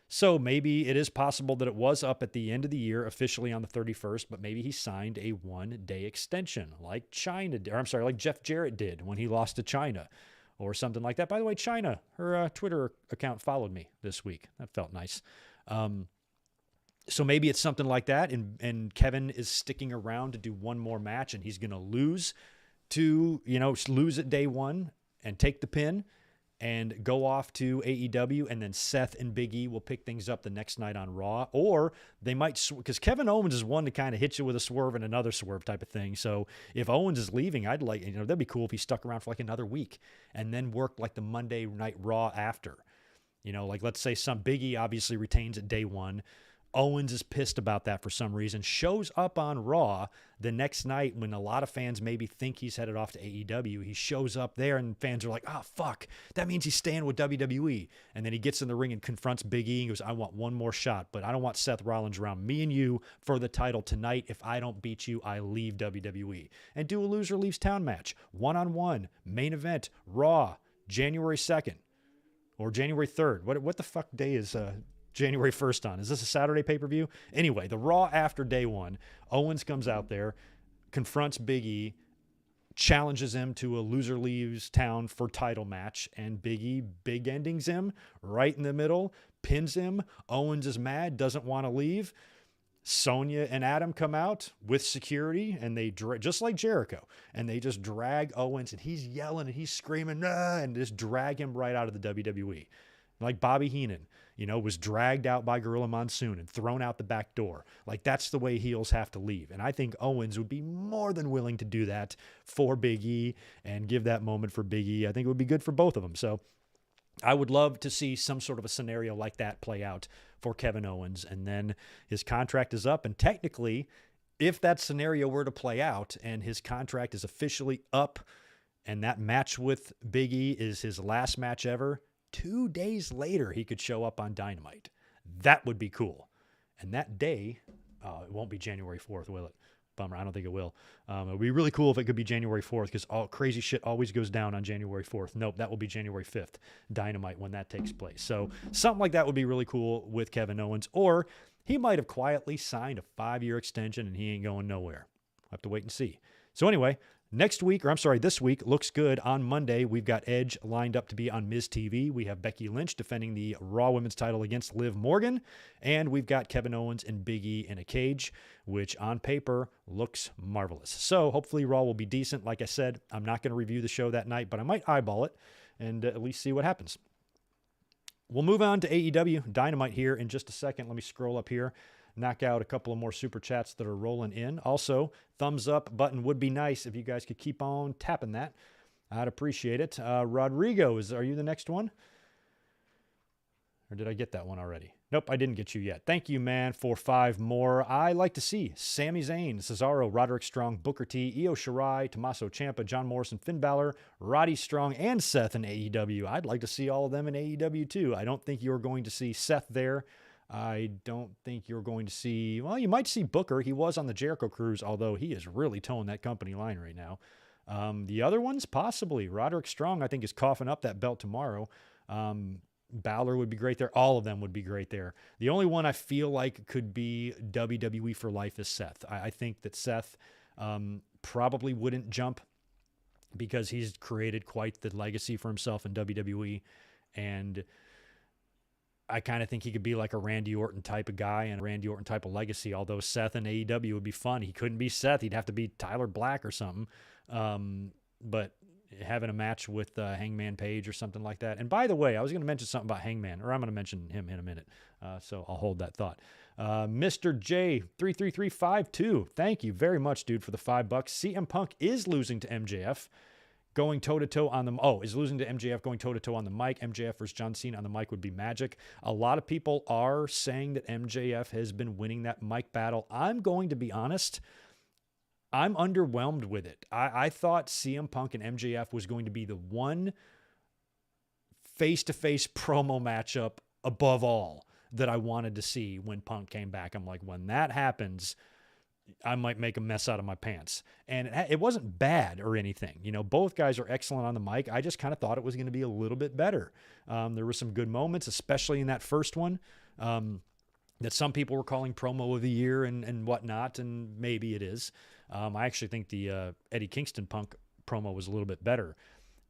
So maybe it is possible that it was up at the end of the year, officially on the 31st, but maybe he signed a one-day extension like like Jeff Jarrett did when he lost to China, or something like that. By the way, China, her Twitter account followed me this week. That felt nice. So maybe it's something like that, and Kevin is sticking around to do one more match, and he's going to lose at day one and take the pin and go off to AEW, and then Seth and Big E will pick things up the next night on Raw. Or they might, because Kevin Owens is one to kind of hit you with a swerve and another swerve type of thing. So if Owens is leaving, I'd like, that'd be cool if he stuck around for like another week and then worked like the Monday Night Raw after. Like let's say some Big E obviously retains at day one. Owens is pissed about that for some reason, shows up on Raw the next night when a lot of fans maybe think he's headed off to AEW. He shows up there and fans are like, oh, fuck, that means he's staying with WWE. And then he gets in the ring and confronts Big E and goes, I want one more shot, but I don't want Seth Rollins around me and you for the title tonight. If I don't beat you, I leave WWE. And do a loser leaves town match, one-on-one, main event, Raw, January 2nd or January 3rd. What the fuck day is January 1st on? Is this a Saturday pay-per-view? Anyway, the Raw after day one, Owens comes out there, confronts Big E, challenges him to a loser leaves town for title match, and Big E big endings him right in the middle, pins him. Owens is mad, doesn't want to leave. Sonya and Adam come out with security, and they just like Jericho, and they just drag Owens, and he's yelling and he's screaming, nah, and just drag him right out of the WWE. Like Bobby Heenan, was dragged out by Gorilla Monsoon and thrown out the back door. Like, that's the way heels have to leave. And I think Owens would be more than willing to do that for Big E and give that moment for Big E. I think it would be good for both of them. So I would love to see some sort of a scenario like that play out for Kevin Owens. And then his contract is up. And technically, if that scenario were to play out and his contract is officially up and that match with Big E is his last match ever, 2 days later, he could show up on Dynamite. That would be cool. And that day, it won't be January 4th, will it? Bummer. I don't think it will. It would be really cool if it could be January 4th, because all crazy shit always goes down on January 4th. Nope, that will be January 5th, Dynamite, when that takes place. So something like that would be really cool with Kevin Owens. Or he might have quietly signed a 5-year extension and he ain't going nowhere. We'll have to wait and see. So anyway, this week looks good. On Monday, we've got Edge lined up to be on Miz TV. We have Becky Lynch defending the Raw Women's title against Liv Morgan. And we've got Kevin Owens and Big E in a cage, which on paper looks marvelous. So hopefully Raw will be decent. Like I said, I'm not going to review the show that night, but I might eyeball it and at least see what happens. We'll move on to AEW Dynamite here in just a second. Let me scroll up here. Knock out a couple of more super chats that are rolling in. Also, thumbs up button would be nice if you guys could keep on tapping that. I'd appreciate it. Rodrigo, are you the next one? Or did I get that one already? Nope, I didn't get you yet. Thank you, man, for 5 more. I like to see Sami Zayn, Cesaro, Roderick Strong, Booker T, Io Shirai, Tommaso Ciampa, John Morrison, Finn Balor, Roddy Strong, and Seth in AEW. I'd like to see all of them in AEW too. I don't think you're going to see Seth there. I don't think you're going to see, well, you might see Booker. He was on the Jericho Cruise, although he is really towing that company line right now. The other ones, possibly. Roderick Strong, I think, is coughing up that belt tomorrow. Balor would be great there. All of them would be great there. The only one I feel like could be WWE for life is Seth. I think that Seth probably wouldn't jump because he's created quite the legacy for himself in WWE. And I kind of think he could be like a Randy Orton type of guy and a Randy Orton type of legacy, although Seth in AEW would be fun. He couldn't be Seth. He'd have to be Tyler Black or something. But having a match with Hangman Page or something like that. And by the way, I was going to mention something about Hangman, or I'm going to mention him in a minute. So I'll hold that thought. Mr. J33352, thank you very much, dude, for the $5. CM Punk is losing to MJF. Going toe-to-toe on the... is losing to MJF, going toe-to-toe on the mic. MJF versus John Cena on the mic would be magic. A lot of people are saying that MJF has been winning that mic battle. I'm going to be honest. I'm underwhelmed with it. I thought CM Punk and MJF was going to be the one face-to-face promo matchup above all that I wanted to see when Punk came back. I'm like, when that happens, I might make a mess out of my pants. And it wasn't bad or anything. You know, both guys are excellent on the mic. I just kind of thought it was going to be a little bit better. There were some good moments, especially in that first one, that some people were calling promo of the year and whatnot, and maybe it is. I actually think the Eddie Kingston Punk promo was a little bit better.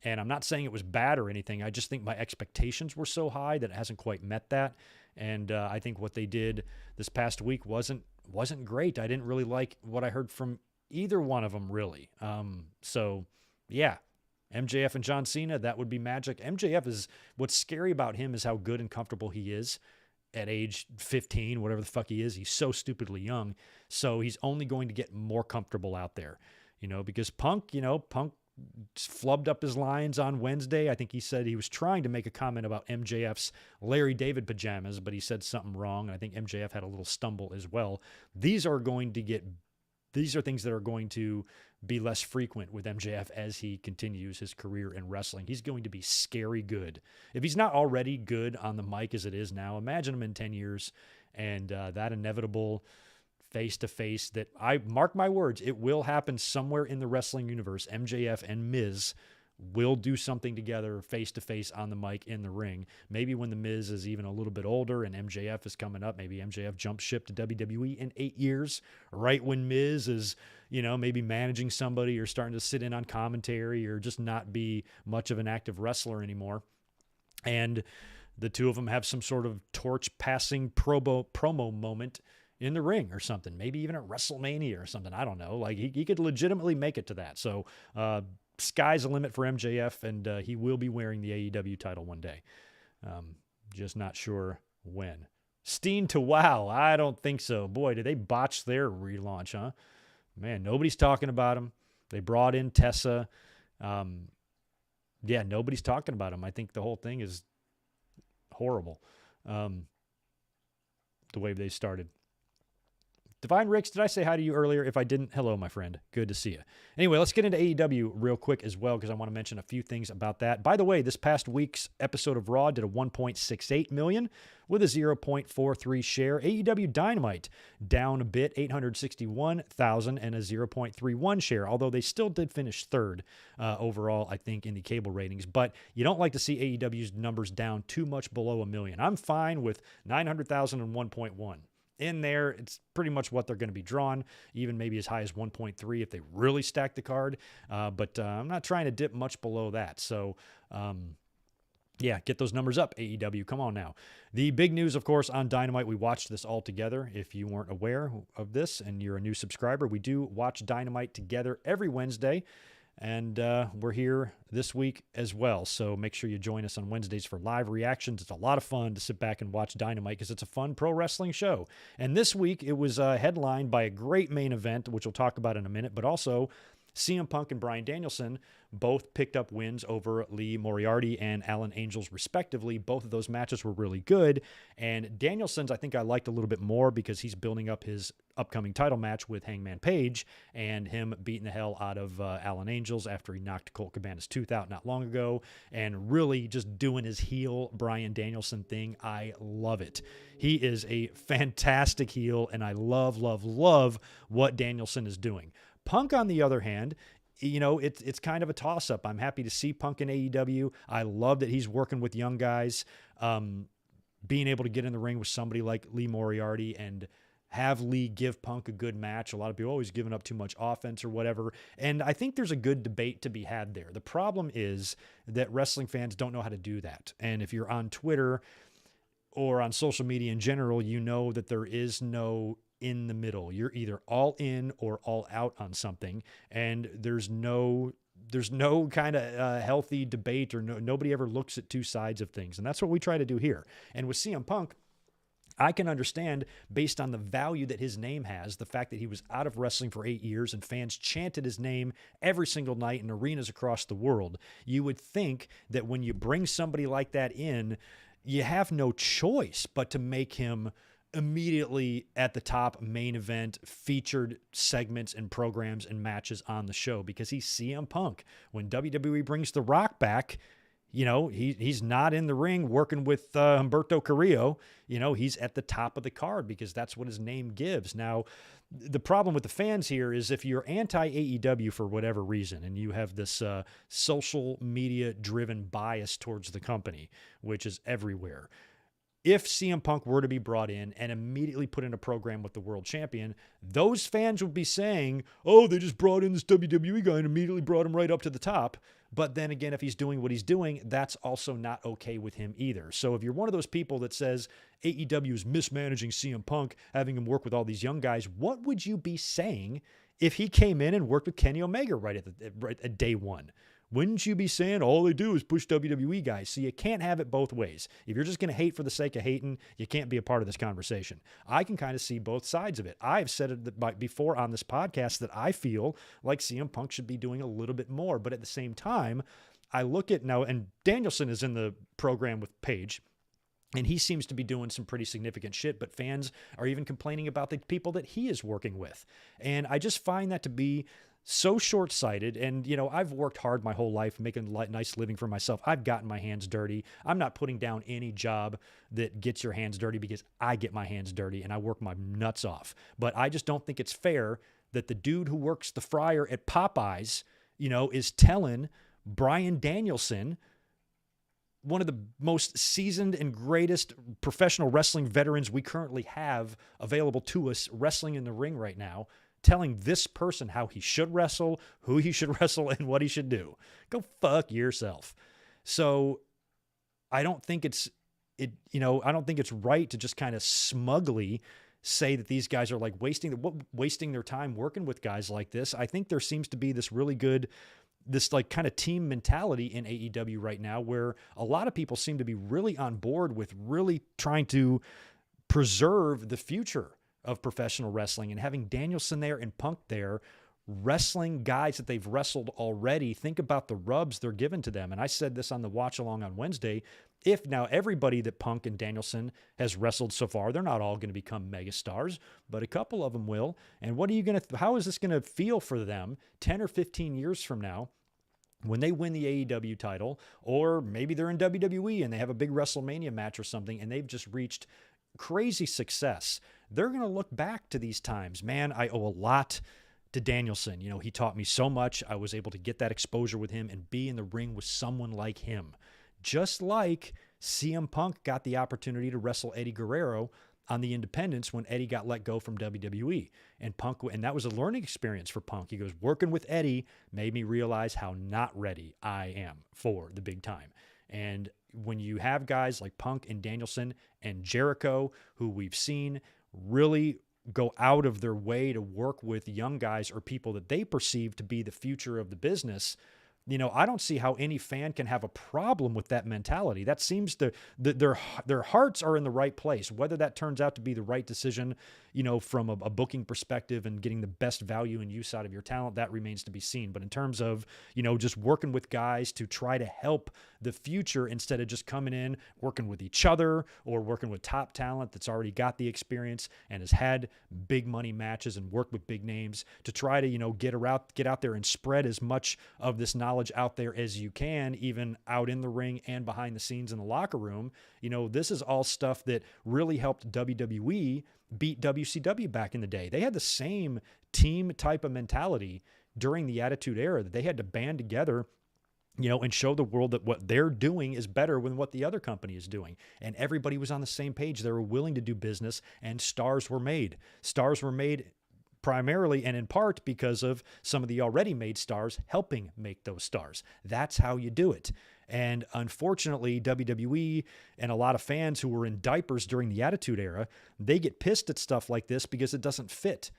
And I'm not saying it was bad or anything. I just think my expectations were so high that it hasn't quite met that. And I think what they did this past week wasn't great. I didn't really like what I heard from either one of them, really. So, yeah, MJF and John Cena, that would be magic. MJF is, what's scary about him is how good and comfortable he is at age 15, whatever the fuck he is. He's so stupidly young. So he's only going to get more comfortable out there, you know, because Punk flubbed up his lines on Wednesday. I think he said he was trying to make a comment about MJF's Larry David pajamas, but he said something wrong. I think MJF had a little stumble as well. These are things that are going to be less frequent with MJF as he continues his career in wrestling. He's going to be scary good. If he's not already good on the mic as it is now, imagine him in 10 years and that inevitable face-to-face that, I mark my words, it will happen somewhere in the wrestling universe. MJF and Miz will do something together face-to-face on the mic in the ring. Maybe when the Miz is even a little bit older and MJF is coming up, maybe MJF jumps ship to WWE in 8 years, right when Miz is, you know, maybe managing somebody or starting to sit in on commentary or just not be much of an active wrestler anymore. And the two of them have some sort of torch-passing promo moment in the ring or something, maybe even at WrestleMania or something. I don't know. Like he could legitimately make it to that. So sky's the limit for MJF, and he will be wearing the AEW title one day. Just not sure when. Steen to WoW. I don't think so. Boy, did they botch their relaunch, huh? Man, nobody's talking about him. They brought in Tessa. Yeah, nobody's talking about him. I think the whole thing is horrible. The way they started. Divine Ricks, did I say hi to you earlier? If I didn't, hello, my friend. Good to see you. Anyway, let's get into AEW real quick as well, because I want to mention a few things about that. By the way, this past week's episode of Raw did a 1.68 million with a 0.43 share. AEW Dynamite down a bit, 861,000 and a 0.31 share, although they still did finish third overall, I think, in the cable ratings. But you don't like to see AEW's numbers down too much below a million. I'm fine with 900,000 and 1.1. In there, it's pretty much what they're going to be drawn, even maybe as high as 1.3 if they really stack the card. But I'm not trying to dip much below that. So, yeah, get those numbers up, AEW. Come on now. The big news, of course, on Dynamite, we watched this all together. If you weren't aware of this and you're a new subscriber, we do watch Dynamite together every Wednesday. And we're here this week as well. So make sure you join us on Wednesdays for live reactions. It's a lot of fun to sit back and watch Dynamite because it's a fun pro wrestling show. And this week it was headlined by a great main event, which we'll talk about in a minute, but also CM Punk and Bryan Danielson both picked up wins over Lee Moriarty and Alan Angels, respectively. Both of those matches were really good. And Danielson's, I think I liked a little bit more because he's building up his upcoming title match with Hangman Page and him beating the hell out of Alan Angels after he knocked Colt Cabana's tooth out not long ago and really just doing his heel Bryan Danielson thing. I love it. He is a fantastic heel, and I love what Danielson is doing. Punk, on the other hand, you know, it's kind of a toss-up. I'm happy to see Punk in AEW. I love that he's working with young guys, being able to get in the ring with somebody like Lee Moriarty and have Lee give Punk a good match. A lot of people always giving up too much offense or whatever. And I think there's a good debate to be had there. The problem is that wrestling fans don't know how to do that. And if you're on Twitter or on social media in general, you know that there is no in the middle. You're either all in or all out on something. And there's no kind of healthy debate, or nobody ever looks at two sides of things. And that's what we try to do here. And with CM Punk, I can understand, based on the value that his name has, the fact that he was out of wrestling for 8 years and fans chanted his name every single night in arenas across the world. You would think that when you bring somebody like that in, you have no choice but to make him immediately at the top, main event, featured segments and programs and matches on the show, because he's CM Punk. When WWE brings The Rock back, you know, he's not in the ring working with Humberto Carrillo. You know, he's at the top of the card because that's what his name gives. Now, the problem with the fans here is if you're anti-AEW for whatever reason, and you have this social media-driven bias towards the company, which is everywhere, if CM Punk were to be brought in and immediately put in a program with the world champion, those fans would be saying, oh, they just brought in this WWE guy and immediately brought him right up to the top. But then again, if he's doing what he's doing, that's also not okay with him either. So if you're one of those people that says AEW is mismanaging CM Punk, having him work with all these young guys, what would you be saying if he came in and worked with Kenny Omega right at day one? Wouldn't you be saying all they do is push WWE guys? So you can't have it both ways. If you're just going to hate for the sake of hating, you can't be a part of this conversation. I can kind of see both sides of it. I've said it before on this podcast that I feel like CM Punk should be doing a little bit more. But at the same time, I look at now, and Danielson is in the program with Paige, and he seems to be doing some pretty significant shit, but fans are even complaining about the people that he is working with. And I just find that to be so short-sighted. And, you know, I've worked hard my whole life, making a nice living for myself. I've gotten my hands dirty. I'm not putting down any job that gets your hands dirty because I get my hands dirty and I work my nuts off. But I just don't think it's fair that the dude who works the fryer at Popeyes, you know, is telling Bryan Danielson, one of the most seasoned and greatest professional wrestling veterans we currently have available to us wrestling in the ring right now, telling this person how he should wrestle, who he should wrestle, and what he should do. Go fuck yourself. So I don't think it's right to just kind of smugly say that these guys are like wasting their time working with guys like this. I think there seems to be this really good, this like kind of team mentality in AEW right now, where a lot of people seem to be really on board with really trying to preserve the future of professional wrestling, and having Danielson there and Punk there wrestling guys that they've wrestled already. Think about the rubs they're given to them. And I said this on the watch along on Wednesday. If now everybody that Punk and Danielson has wrestled so far, they're not all going to become megastars, but a couple of them will. And how is this going to feel for them 10 or 15 years from now when they win the AEW title, or maybe they're in WWE and they have a big WrestleMania match or something and they've just reached crazy success? They're going to look back to these times. Man, I owe a lot to Danielson. You know, he taught me so much. I was able to get that exposure with him and be in the ring with someone like him. Just like CM Punk got the opportunity to wrestle Eddie Guerrero on the independents when Eddie got let go from WWE. And that was a learning experience for Punk. He goes, working with Eddie made me realize how not ready I am for the big time. And when you have guys like Punk and Danielson and Jericho, who we've seen really go out of their way to work with young guys or people that they perceive to be the future of the business, you know, I don't see how any fan can have a problem with that mentality. That seems their hearts are in the right place. Whether that turns out to be the right decision, you know, from a booking perspective and getting the best value and use out of your talent, that remains to be seen. But in terms of, you know, just working with guys to try to help the future instead of just coming in, working with each other or working with top talent that's already got the experience and has had big money matches and worked with big names, to try to, you know, get out there and spread as much of this knowledge out there as you can, even out in the ring and behind the scenes in the locker room. You know, this is all stuff that really helped WWE beat WCW back in the day. They had the same team type of mentality during the Attitude Era, that they had to band together and show the world that what they're doing is better than what the other company is doing. And everybody was on the same page. They were willing to do business, and stars were made. Stars were made primarily and in part because of some of the already made stars helping make those stars. That's how you do it. And unfortunately, WWE and a lot of fans who were in diapers during the Attitude Era, they get pissed at stuff like this because it doesn't fit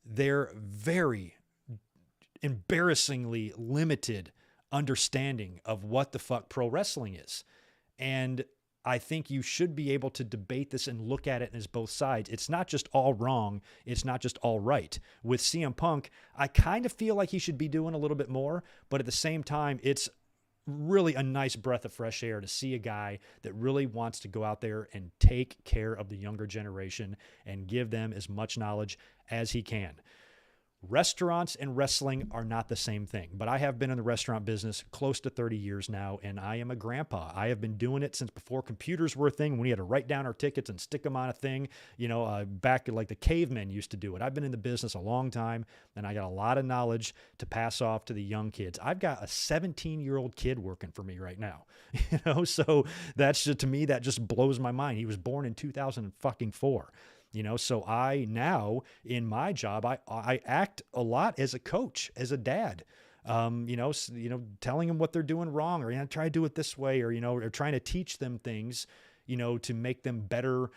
their very embarrassingly limited understanding of what the fuck pro wrestling is. And I think you should be able to debate this and look at it as both sides. It's not just all wrong. It's not just all right. With CM Punk, I kind of feel like he should be doing a little bit more, but at the same time, it's really a nice breath of fresh air to see a guy that really wants to go out there and take care of the younger generation and give them as much knowledge as he can. Restaurants and wrestling are not the same thing, but I have been in the restaurant business close to 30 years now, and I am a grandpa. I have been doing it since before computers were a thing, when we had to write down our tickets and stick them on a thing, back like the cavemen used to do it. I've been in the business a long time, and I got a lot of knowledge to pass off to the young kids. I've got a 17-year-old kid working for me right now, so that's just, to me, that just blows my mind. He was born in 2004. So I now in my job, I act a lot as a coach, as a dad, telling them what they're doing wrong, or try to do it this way, or trying to teach them things, to make them better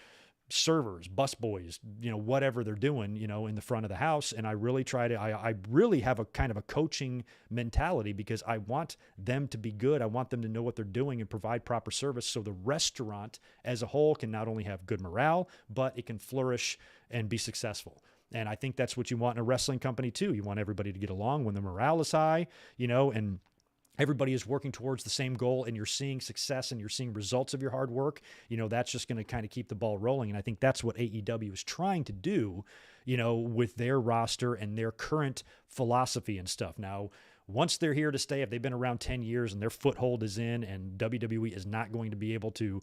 servers, busboys, whatever they're doing, in the front of the house. And I really I really have a kind of a coaching mentality because I want them to be good. I want them to know what they're doing and provide proper service. So the restaurant as a whole can not only have good morale, but it can flourish and be successful. And I think that's what you want in a wrestling company too. You want everybody to get along when the morale is high, and everybody is working towards the same goal, and you're seeing success and you're seeing results of your hard work. That's just going to kind of keep the ball rolling. And I think that's what AEW is trying to do, with their roster and their current philosophy and stuff. Now, once they're here to stay, if they've been around 10 years and their foothold is in, and WWE is not going to be able to,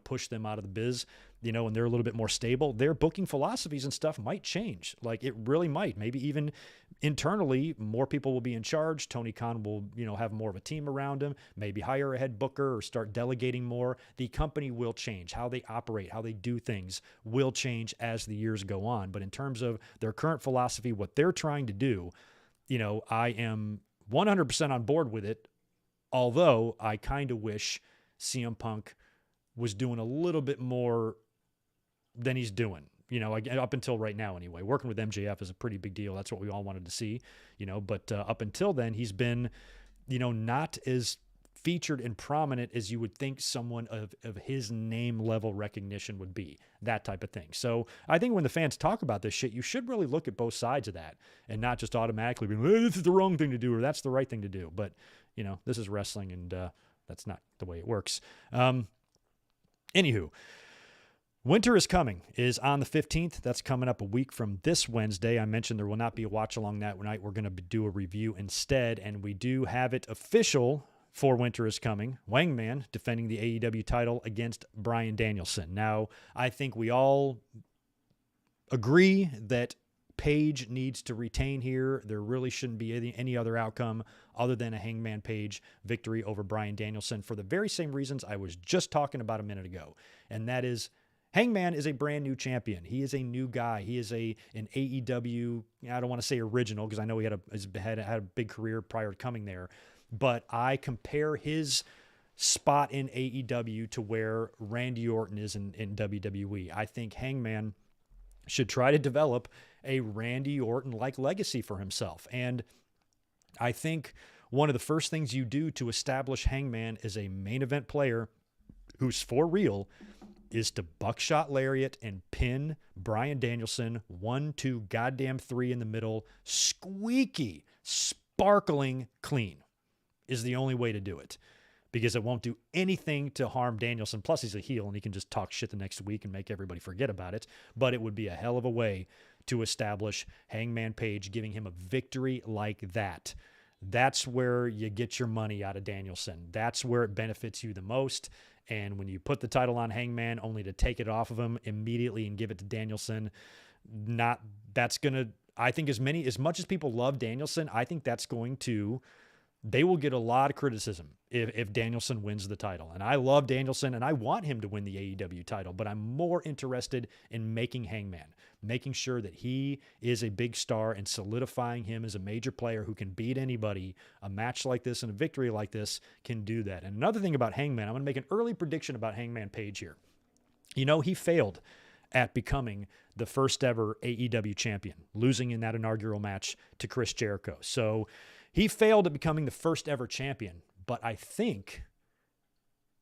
push them out of the biz, and they're a little bit more stable, their booking philosophies and stuff might change. Like, it really might. Maybe even internally, more people will be in charge. Tony Khan will, have more of a team around him, maybe hire a head booker or start delegating more. The company will change. How they operate, how they do things will change as the years go on. But in terms of their current philosophy, what they're trying to do, I am 100% on board with it, although I kind of wish CM Punk was doing a little bit more than he's doing, up until right now anyway. Working with MJF is a pretty big deal. That's what we all wanted to see, but up until then, he's been, not as featured and prominent as you would think someone of his name level recognition would be, that type of thing. So I think when the fans talk about this shit, you should really look at both sides of that and not just automatically be, this is the wrong thing to do or that's the right thing to do. But, this is wrestling, and that's not the way it works. Anywho, Winter is Coming is on the 15th. That's coming up a week from this Wednesday. I mentioned there will not be a watch along that night. We're going to do a review instead, and we do have it official for Winter is Coming. Wangman defending the AEW title against Bryan Danielson. Now, I think we all agree that Page needs to retain here. There really shouldn't be any other outcome other than a Hangman Page victory over Bryan Danielson for the very same reasons I was just talking about a minute ago. And that is, Hangman is a brand new champion. He is a new guy. He is an AEW, I don't want to say original because I know he had a big career prior to coming there. But I compare his spot in AEW to where Randy Orton is in WWE. I think Hangman should try to develop a Randy Orton-like legacy for himself. And I think one of the first things you do to establish Hangman as a main event player who's for real is to buckshot lariat and pin Bryan Danielson 1, 2, goddamn 3 in the middle, squeaky, sparkling clean. Is the only way to do it, because it won't do anything to harm Danielson. Plus, he's a heel, and he can just talk shit the next week and make everybody forget about it. But it would be a hell of a way to establish Hangman Page, giving him a victory like that. That's where you get your money out of Danielson. That's where it benefits you the most. And when you put the title on Hangman, only to take it off of him immediately and give it to Danielson, I think as much as people love Danielson, I think that's going to they will get a lot of criticism if Danielson wins the title. And I love Danielson, and I want him to win the AEW title, but I'm more interested in making Hangman, making sure that he is a big star and solidifying him as a major player who can beat anybody. A match like this and a victory like this can do that. And another thing about Hangman, I'm going to make an early prediction about Hangman Page here. You know, he failed at becoming the first ever AEW champion, losing in that inaugural match to Chris Jericho. So he failed at becoming the first ever champion, but I think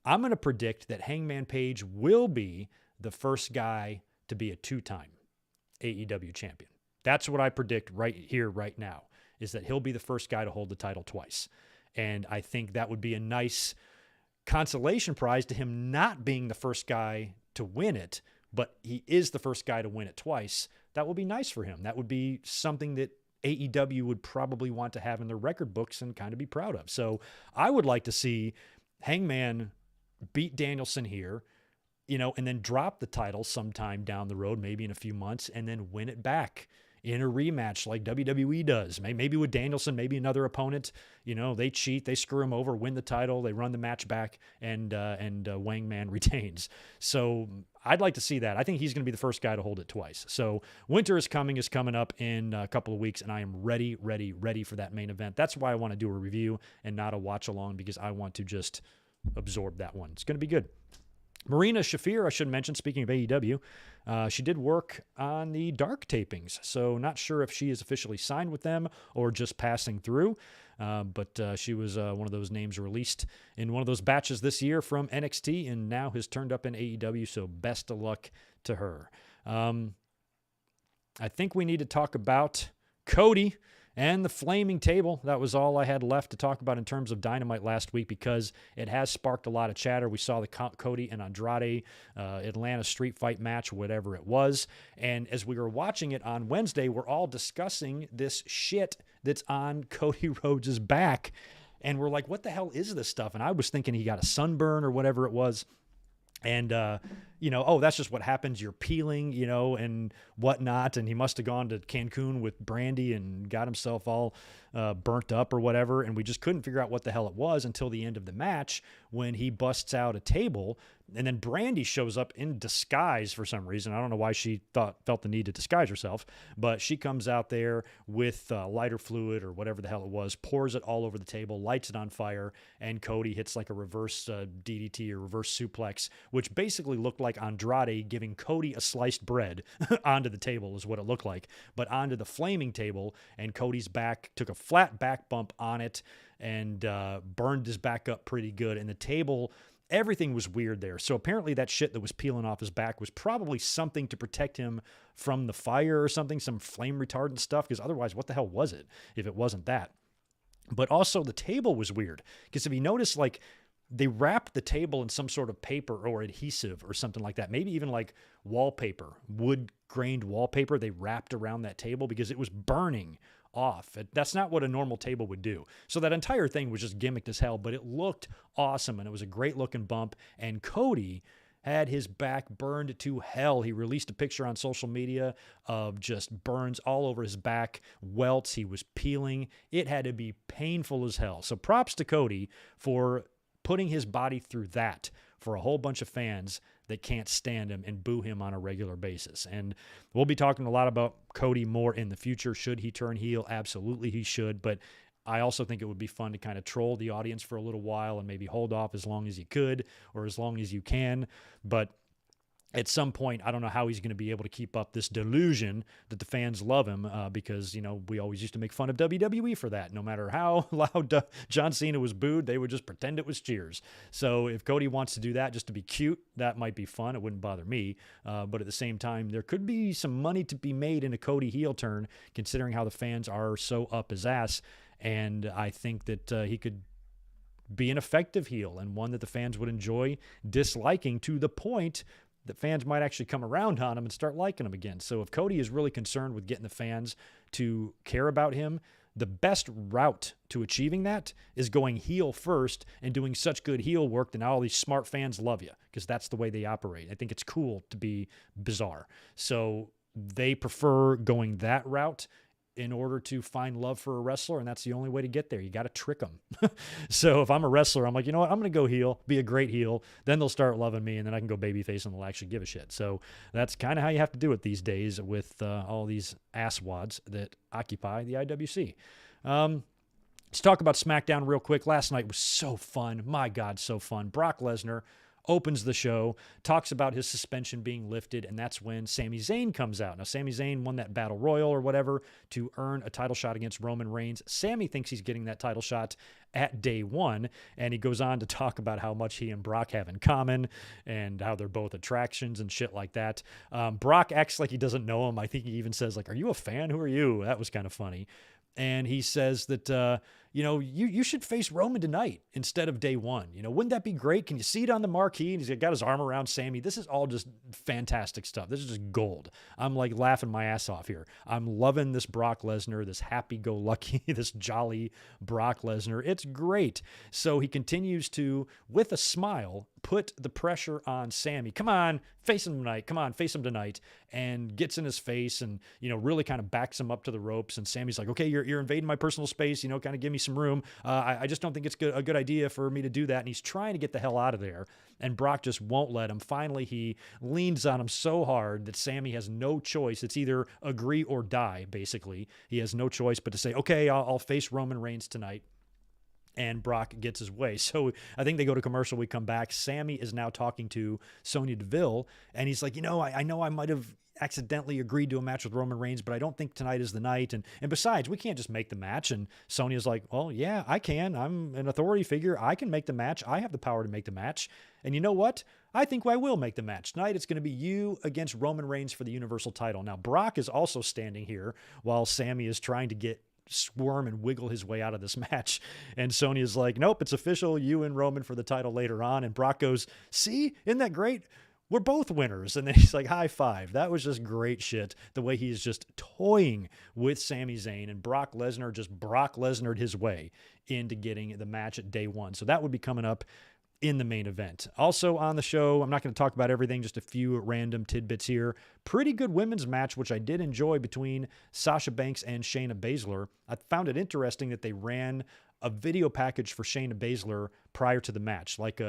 I'm going to predict that Hangman Page will be the first guy to be a two-time AEW champion. That's what I predict right here, right now, is that he'll be the first guy to hold the title twice. And I think that would be a nice consolation prize to him not being the first guy to win it, but he is the first guy to win it twice. That would be nice for him. That would be something that AEW would probably want to have in their record books and kind of be proud of. So I would like to see Hangman beat Danielson here, you know, and then drop the title sometime down the road, maybe in a few months, and then win it back in a rematch like WWE does. Maybe with Danielson, maybe another opponent. You know, they cheat, they screw him over, win the title, they run the match back, and Wangman retains. So I'd like to see that. I think he's going to be the first guy to hold it twice. So Winter is coming up in a couple of weeks, and I am ready for that main event. That's why I want to do a review and not a watch along, because I want to just absorb that one. It's going to be good. Marina Shafir, I should mention, speaking of AEW, she did work on the Dark tapings, so not sure if she is officially signed with them or just passing through, but she was one of those names released in one of those batches this year from NXT and now has turned up in AEW, so best of luck to her. I think we need to talk about Cody and the flaming table. That was all I had left to talk about in terms of Dynamite last week, because it has sparked a lot of chatter. We saw the Cody and Andrade Atlanta street fight match, whatever it was. And as we were watching it on Wednesday, we're all discussing this shit that's on Cody Rhodes' back. And we're like, what the hell is this stuff? And I was thinking he got a sunburn or whatever it was. And, you know, oh, that's just what happens. You're peeling, you know, and whatnot. And he must have gone to Cancun with Brandy and got himself all burnt up or whatever. And we just couldn't figure out what the hell it was until the end of the match when he busts out a table. And then Brandy shows up in disguise for some reason. I don't know why she felt the need to disguise herself, but she comes out there with lighter fluid or whatever the hell it was, pours it all over the table, lights it on fire, and Cody hits like a reverse DDT or reverse suplex, which basically looked like Andrade giving Cody a sliced bread onto the table is what it looked like, but onto the flaming table, and Cody's back took a flat back bump on it and burned his back up pretty good. And the table, everything was weird there. So apparently that shit that was peeling off his back was probably something to protect him from the fire or something, some flame retardant stuff, because otherwise what the hell was it if it wasn't that? But also the table was weird, because if you notice, like, they wrapped the table in some sort of paper or adhesive or something like that. Maybe even like wallpaper, wood grained wallpaper they wrapped around that table because it was burning off. That's not what a normal table would do. So that entire thing was just gimmicked as hell, but it looked awesome and it was a great looking bump. And Cody had his back burned to hell. He released a picture on social media of just burns all over his back, welts. He was peeling. It had to be painful as hell. So props to Cody for putting his body through that for a whole bunch of fans that can't stand him and boo him on a regular basis. And we'll be talking a lot about Cody more in the future. Should he turn heel? Absolutely he should. But I also think it would be fun to kind of troll the audience for a little while and maybe hold off as long as you could or as long as you can. But at some point, I don't know how he's going to be able to keep up this delusion that the fans love him because, you know, we always used to make fun of WWE for that. No matter how loud John Cena was booed, they would just pretend it was cheers. So if Cody wants to do that just to be cute, that might be fun. It wouldn't bother me. But at the same time, there could be some money to be made in a Cody heel turn, considering how the fans are so up his ass. And I think that he could be an effective heel and one that the fans would enjoy disliking to the point that fans might actually come around on him and start liking him again. So if Cody is really concerned with getting the fans to care about him, the best route to achieving that is going heel first and doing such good heel work that now all these smart fans love you, because that's the way they operate. I think it's cool to be bizarre. So they prefer going that route in order to find love for a wrestler, and that's the only way to get there. You got to trick them. So if I'm a wrestler, I'm like, you know what? I'm going to go heel, be a great heel. Then they'll start loving me, and then I can go babyface, and they'll actually give a shit. So that's kind of how you have to do it these days with all these asswads that occupy the IWC. Let's talk about SmackDown real quick. Last night was so fun. My God, so fun. Brock Lesnar opens the show, talks about his suspension being lifted, and that's when Sami Zayn comes out. Now, Sami Zayn won that Battle Royal or whatever to earn a title shot against Roman Reigns. Sami thinks he's getting that title shot at day one, and he goes on to talk about how much he and Brock have in common and how they're both attractions and shit like that. Brock acts like he doesn't know him. I think he even says, like, are you a fan? Who are you? That was kind of funny. And he says that, you should face Roman tonight instead of day one. Wouldn't that be great? Can you see it on the marquee? And he's got his arm around Sami. This is all just fantastic stuff. This is just gold. I'm like laughing my ass off here. I'm loving this Brock Lesnar, this happy-go-lucky, this jolly Brock Lesnar. It's great. So he continues to, with a smile, put the pressure on Sami. Come on, face him tonight. Come on, face him tonight. And gets in his face and, really kind of backs him up to the ropes. And Sami's like, okay, you're invading my personal space. Kind of give me some room. I just don't think it's a good idea for me to do that. And he's trying to get the hell out of there. And Brock just won't let him. Finally, he leans on him so hard that Sami has no choice. It's either agree or die, basically. He has no choice but to say, okay, I'll face Roman Reigns tonight. And Brock gets his way. So I think they go to commercial. We come back. Sami is now talking to Sonya Deville. And he's like, I know I might have accidentally agreed to a match with Roman Reigns, but I don't think tonight is the night. And besides, we can't just make the match. And Sonya's like, well, yeah, I can. I'm an authority figure. I can make the match. I have the power to make the match. And you know what? I think I will make the match. Tonight it's going to be you against Roman Reigns for the Universal title. Now, Brock is also standing here while Sami is trying to squirm and wiggle his way out of this match. And Sonya's like, nope, it's official. You and Roman for the title later on. And Brock goes, see, isn't that great? We're both winners. And then he's like, high five. That was just great shit. The way he's just toying with Sami Zayn, and Brock Lesnar just Brock Lesnar'd his way into getting the match at day one. So that would be coming up in the main event. Also on the show, I'm not going to talk about everything, just a few random tidbits here. Pretty good women's match, which I did enjoy, between Sasha Banks and Shayna Baszler. I found it interesting that they ran a video package for Shayna Baszler prior to the match. Like,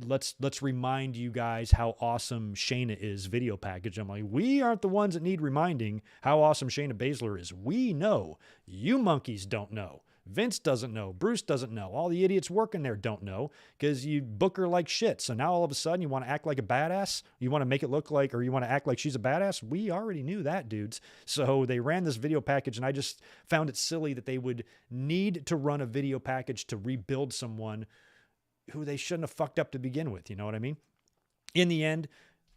let's remind you guys how awesome Shayna is video package. I'm like, we aren't the ones that need reminding how awesome Shayna Baszler is. We know. You monkeys don't know. Vince doesn't know. Bruce doesn't know. All the idiots working there don't know because you book her like shit. So now all of a sudden you want to act like a badass? You want to make it look like, or you want to act like she's a badass? We already knew that, dudes. So they ran this video package, and I just found it silly that they would need to run a video package to rebuild someone who they shouldn't have fucked up to begin with. You know what I mean? In the end,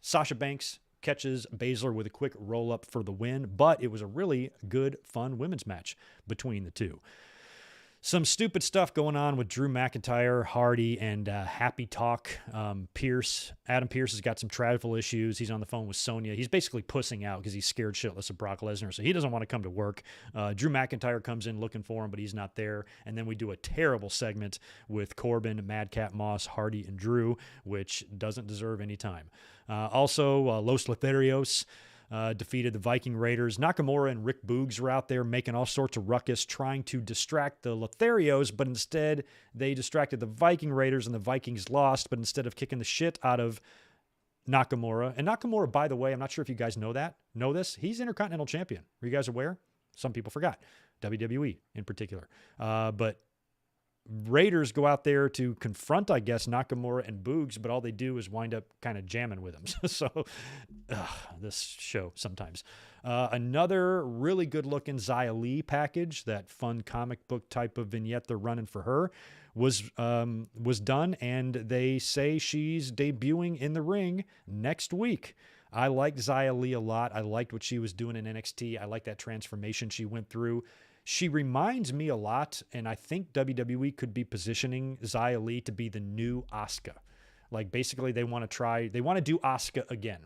Sasha Banks catches Baszler with a quick roll-up for the win, but it was a really good, fun women's match between the two. Some stupid stuff going on with Drew McIntyre, Hardy, and Happy Talk. Adam Pearce has got some travel issues. He's on the phone with Sonya. He's basically pussing out because he's scared shitless of Brock Lesnar, so he doesn't want to come to work. Drew McIntyre comes in looking for him, but he's not there. And then we do a terrible segment with Corbin, Madcap Moss, Hardy, and Drew, which doesn't deserve any time. Also, Los Lotharios defeated the Viking Raiders. Nakamura and Rick Boogs are out there making all sorts of ruckus, trying to distract the Lotharios, but instead they distracted the Viking Raiders, and the Vikings lost. But instead of kicking the shit out of Nakamura, and Nakamura, by the way, I'm not sure if you guys know this, he's Intercontinental Champion. Were you guys aware? Some people forgot. WWE in particular. But Raiders go out there to confront, I guess, Nakamura and Boogs, but all they do is wind up kind of jamming with them. So, this show sometimes. Another really good-looking Xia Li package, that fun comic book type of vignette they're running for her, was done, and they say she's debuting in the ring next week. I liked Xia Li a lot. I liked what she was doing in NXT. I liked that transformation she went through. She reminds me a lot, and I think WWE could be positioning Xia Li to be the new Asuka. Like, basically, they want to do Asuka again.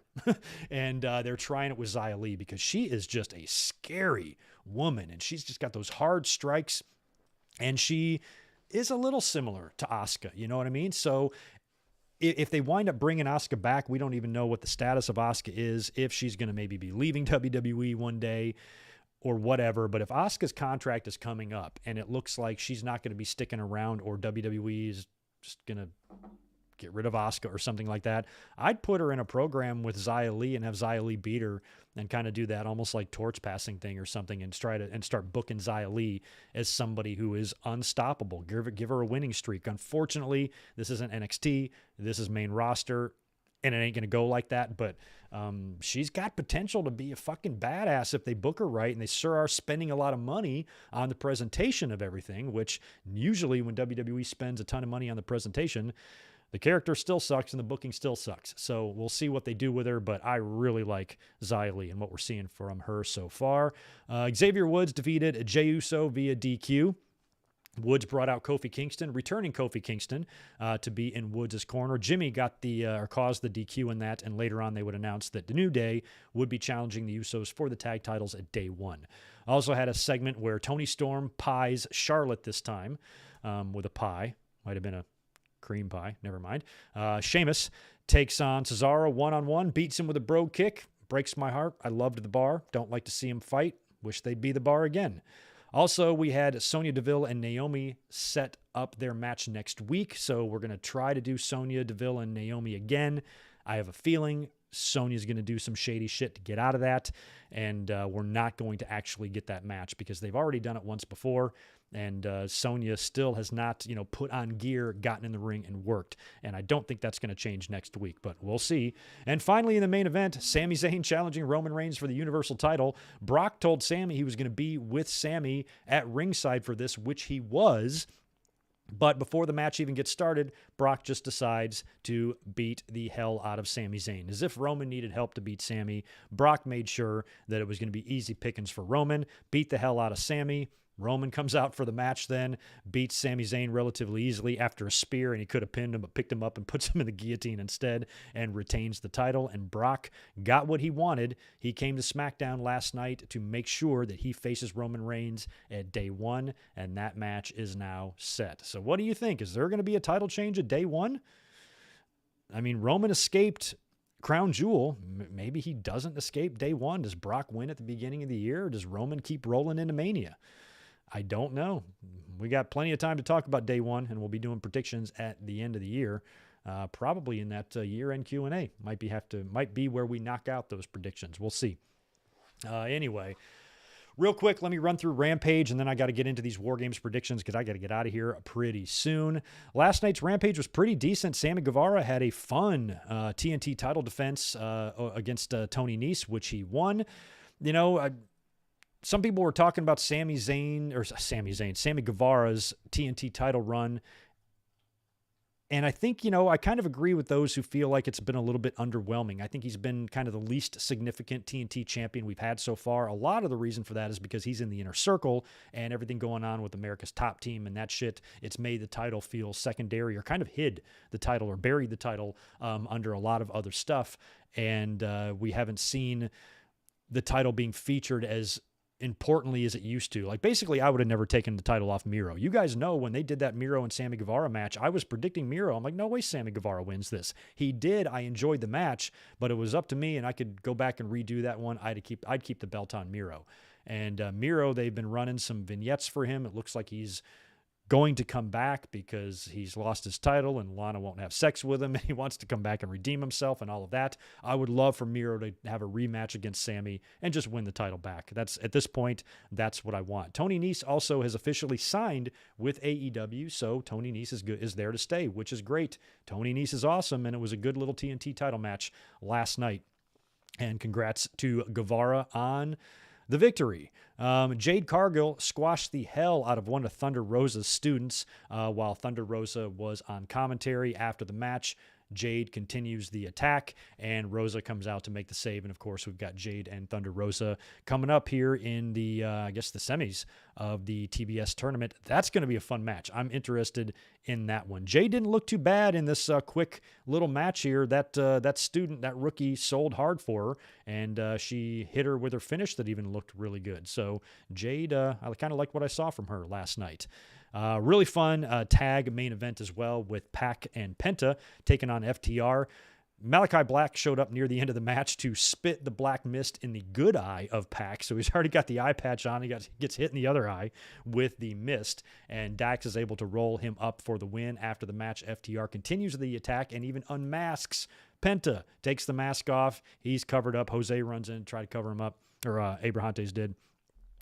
And they're trying it with Xia Li because she is just a scary woman, and she's just got those hard strikes, and she is a little similar to Asuka. You know what I mean? So if they wind up bringing Asuka back, we don't even know what the status of Asuka is, if she's going to maybe be leaving WWE one day. or whatever. But if Asuka's contract is coming up and it looks like she's not going to be sticking around, or WWE is just going to get rid of Asuka or something like that, I'd put her in a program with Xia Li and have Xia Li beat her and kind of do that almost like torch passing thing or something, and start booking Xia Li as somebody who is unstoppable. Give her a winning streak. Unfortunately, this isn't NXT. This is main roster, and it ain't going to go like that. But she's got potential to be a fucking badass if they book her right, and they sure are spending a lot of money on the presentation of everything, which usually when WWE spends a ton of money on the presentation, the character still sucks and the booking still sucks. So we'll see what they do with her, but I really like Xia Li and what we're seeing from her so far. Xavier Woods defeated Jey Uso via DQ. Woods brought out Kofi Kingston, returning Kofi Kingston to be in Woods' corner. Jimmy got caused the DQ in that, and later on they would announce that the New Day would be challenging the Usos for the tag titles at day one. Also had a segment where Toni Storm pies Charlotte this time with a pie. Might have been a cream pie. Never mind. Sheamus takes on Cesaro one-on-one, beats him with a brogue kick. Breaks my heart. I loved the Bar. Don't like to see him fight. Wish they'd be the Bar again. Also, we had Sonya Deville and Naomi set up their match next week, so we're going to try to do Sonya Deville and Naomi again. I have a feeling Sonya's going to do some shady shit to get out of that, and we're not going to actually get that match because they've already done it once before, and Sonya still has not, put on gear, gotten in the ring, and worked. And I don't think that's going to change next week, but we'll see. And finally, in the main event, Sami Zayn challenging Roman Reigns for the Universal title. Brock told Sami he was going to be with Sami at ringside for this, which he was. But before the match even gets started, Brock just decides to beat the hell out of Sami Zayn. As if Roman needed help to beat Sami, Brock made sure that it was going to be easy pickings for Roman, beat the hell out of Sami. Roman comes out for the match then, beats Sami Zayn relatively easily after a spear, and he could have pinned him, but picked him up and puts him in the guillotine instead and retains the title. And Brock got what he wanted. He came to SmackDown last night to make sure that he faces Roman Reigns at day one, and that match is now set. So what do you think? Is there going to be a title change at day one? I mean, Roman escaped Crown Jewel. Maybe he doesn't escape day one. Does Brock win at the beginning of the year, or does Roman keep rolling into Mania? I don't know. We got plenty of time to talk about day one, and we'll be doing predictions at the end of the year, probably in that year-end Q&A. Might be where we knock out those predictions. We'll see. Anyway, real quick, let me run through Rampage, and then I got to get into these War Games predictions because I got to get out of here pretty soon. Last night's Rampage was pretty decent. Sammy Guevara had a fun TNT title defense against Tony Nese, which he won. Some people were talking about Sami Guevara's TNT title run. And I think, I kind of agree with those who feel like it's been a little bit underwhelming. I think he's been kind of the least significant TNT champion we've had so far. A lot of the reason for that is because he's in the inner circle and everything going on with America's Top Team and that shit. It's made the title feel secondary, or kind of hid the title or buried the title under a lot of other stuff. And we haven't seen the title being featured as importantly as it used to. Like, basically, I would have never taken the title off Miro. You guys know when they did that Miro and Sammy Guevara match, I was predicting Miro. I'm like, no way Sammy Guevara wins this. He did. I enjoyed the match, but it was up to me, and I could go back and redo that one. I'd keep the belt on Miro. And Miro, they've been running some vignettes for him. It looks like he's going to come back because he's lost his title and Lana won't have sex with him, and he wants to come back and redeem himself and all of that. I would love for Miro to have a rematch against Sammy and just win the title back. At this point, that's what I want. Tony Nese also has officially signed with AEW, so Tony Nese is there to stay, which is great. Tony Nese is awesome, and it was a good little TNT title match last night. And congrats to Guevara on the victory. Jade Cargill squashed the hell out of one of Thunder Rosa's students while Thunder Rosa was on commentary after the match. Jade continues the attack, and Rosa comes out to make the save. And, of course, we've got Jade and Thunder Rosa coming up here in the, the semis of the TBS tournament. That's going to be a fun match. I'm interested in that one. Jade didn't look too bad in this quick little match here. That rookie, sold hard for her, and she hit her with her finish that even looked really good. So, Jade, I kind of like what I saw from her last night. Really fun tag main event as well with Pac and Penta taking on FTR. Malachi Black showed up near the end of the match to spit the black mist in the good eye of Pac. So he's already got the eye patch on. He gets hit in the other eye with the mist. And Dax is able to roll him up for the win. After the match, FTR continues the attack and even unmasks Penta. Takes the mask off. He's covered up. Jose runs in to try to cover him up. Or Abrahantes did.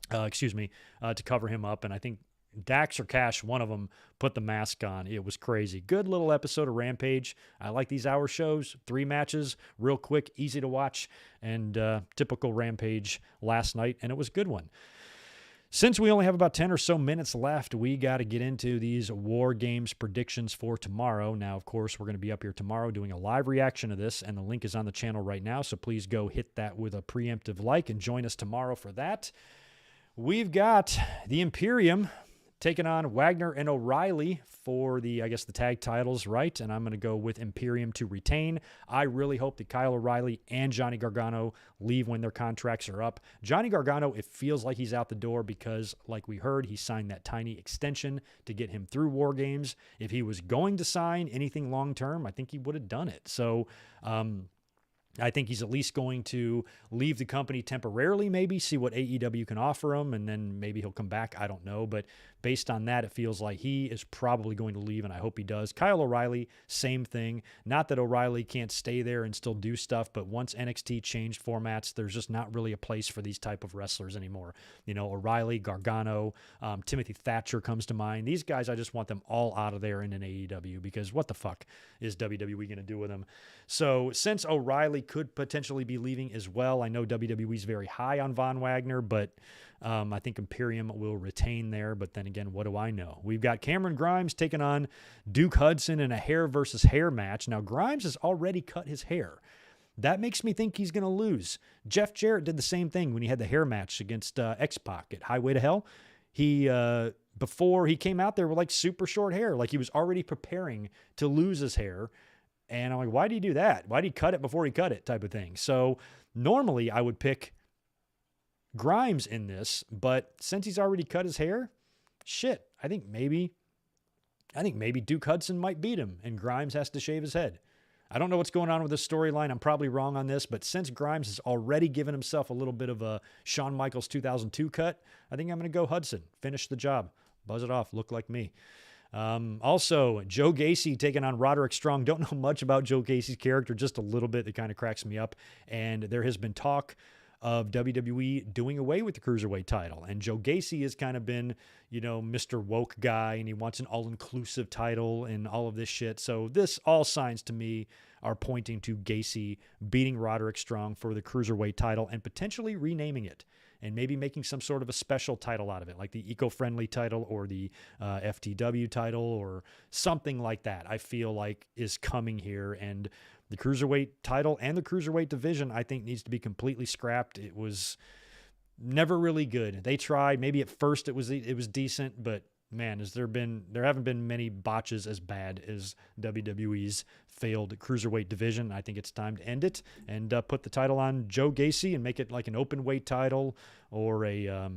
To cover him up. And I think Dax or Cash, one of them, put the mask on. It was crazy. Good little episode of Rampage. I like these hour shows. 3 matches, real quick, easy to watch, and typical Rampage last night, and it was a good one. Since we only have about 10 or so minutes left, we got to get into these War Games predictions for tomorrow. Now, of course, we're going to be up here tomorrow doing a live reaction of this, and the link is on the channel right now, so please go hit that with a preemptive like and join us tomorrow for that. We've got the Imperium taking on Wagner and O'Reilly for the tag titles, right? And I'm going to go with Imperium to retain. I really hope that Kyle O'Reilly and Johnny Gargano leave when their contracts are up. Johnny Gargano, it feels like he's out the door because, like we heard, he signed that tiny extension to get him through War Games. If he was going to sign anything long-term, I think he would have done it. So, I think he's at least going to leave the company temporarily, maybe, see what AEW can offer him, and then maybe he'll come back. I don't know. But based on that, it feels like he is probably going to leave, and I hope he does. Kyle O'Reilly, same thing. Not that O'Reilly can't stay there and still do stuff, but once NXT changed formats, there's just not really a place for these type of wrestlers anymore. You know, O'Reilly, Gargano, Timothy Thatcher comes to mind. These guys, I just want them all out of there in an AEW because what the fuck is WWE going to do with them? So since O'Reilly could potentially be leaving as well, I know WWE's very high on Von Wagner, but I think Imperium will retain there. But then again, what do I know? We've got Cameron Grimes taking on Duke Hudson in a hair versus hair match. Now, Grimes has already cut his hair. That makes me think he's going to lose. Jeff Jarrett did the same thing when he had the hair match against X-Pac at Highway to Hell. He, before he came out there with like super short hair, like he was already preparing to lose his hair. And I'm like, why did he do that? Why did he cut it before he cut it type of thing? So normally I would pick Grimes in this, but since he's already cut his hair, shit, I think maybe Duke Hudson might beat him and Grimes has to shave his head. I don't know what's going on with this storyline. I'm probably wrong on this, but since Grimes has already given himself a little bit of a Shawn Michaels 2002 cut, I think I'm going to go Hudson. Finish the job. Buzz it off. Look like me. Also, Joe Gacy taking on Roderick Strong. Don't know much about Joe Gacy's character, just a little bit that kind of cracks me up. And there has been talk of WWE doing away with the Cruiserweight title. And Joe Gacy has kind of been, you know, Mr. Woke guy, and he wants an all-inclusive title and all of this shit. So this, all signs to me are pointing to Gacy beating Roderick Strong for the Cruiserweight title and potentially renaming it and maybe making some sort of a special title out of it, like the eco-friendly title or the FTW title or something like that. I feel like is coming here, and the Cruiserweight title and the Cruiserweight division, I think, needs to be completely scrapped. It was never really good. They tried. Maybe at first it was decent, but man, there haven't been many botches as bad as WWE's failed Cruiserweight division. I think it's time to end it and put the title on Joe Gacy and make it like an open weight title or a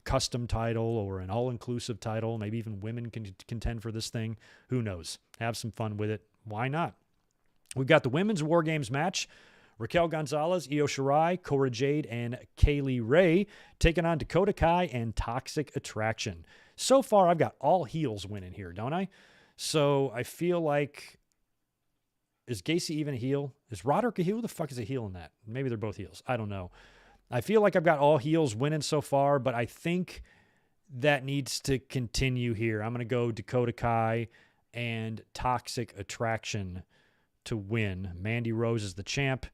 custom title or an all-inclusive title. Maybe even women can contend for this thing. Who knows? Have some fun with it. Why not? We've got the Women's War Games match. Raquel Gonzalez, Io Shirai, Cora Jade, and Kaylee Ray taking on Dakota Kai and Toxic Attraction. So far, I've got all heels winning here, don't I? So I feel like, is Gacy even a heel? Is Roderick a heel? Who the fuck is a heel in that? Maybe they're both heels. I don't know. I feel like I've got all heels winning so far, but I think that needs to continue here. I'm going to go Dakota Kai and Toxic Attraction to win. Mandy Rose is the champ.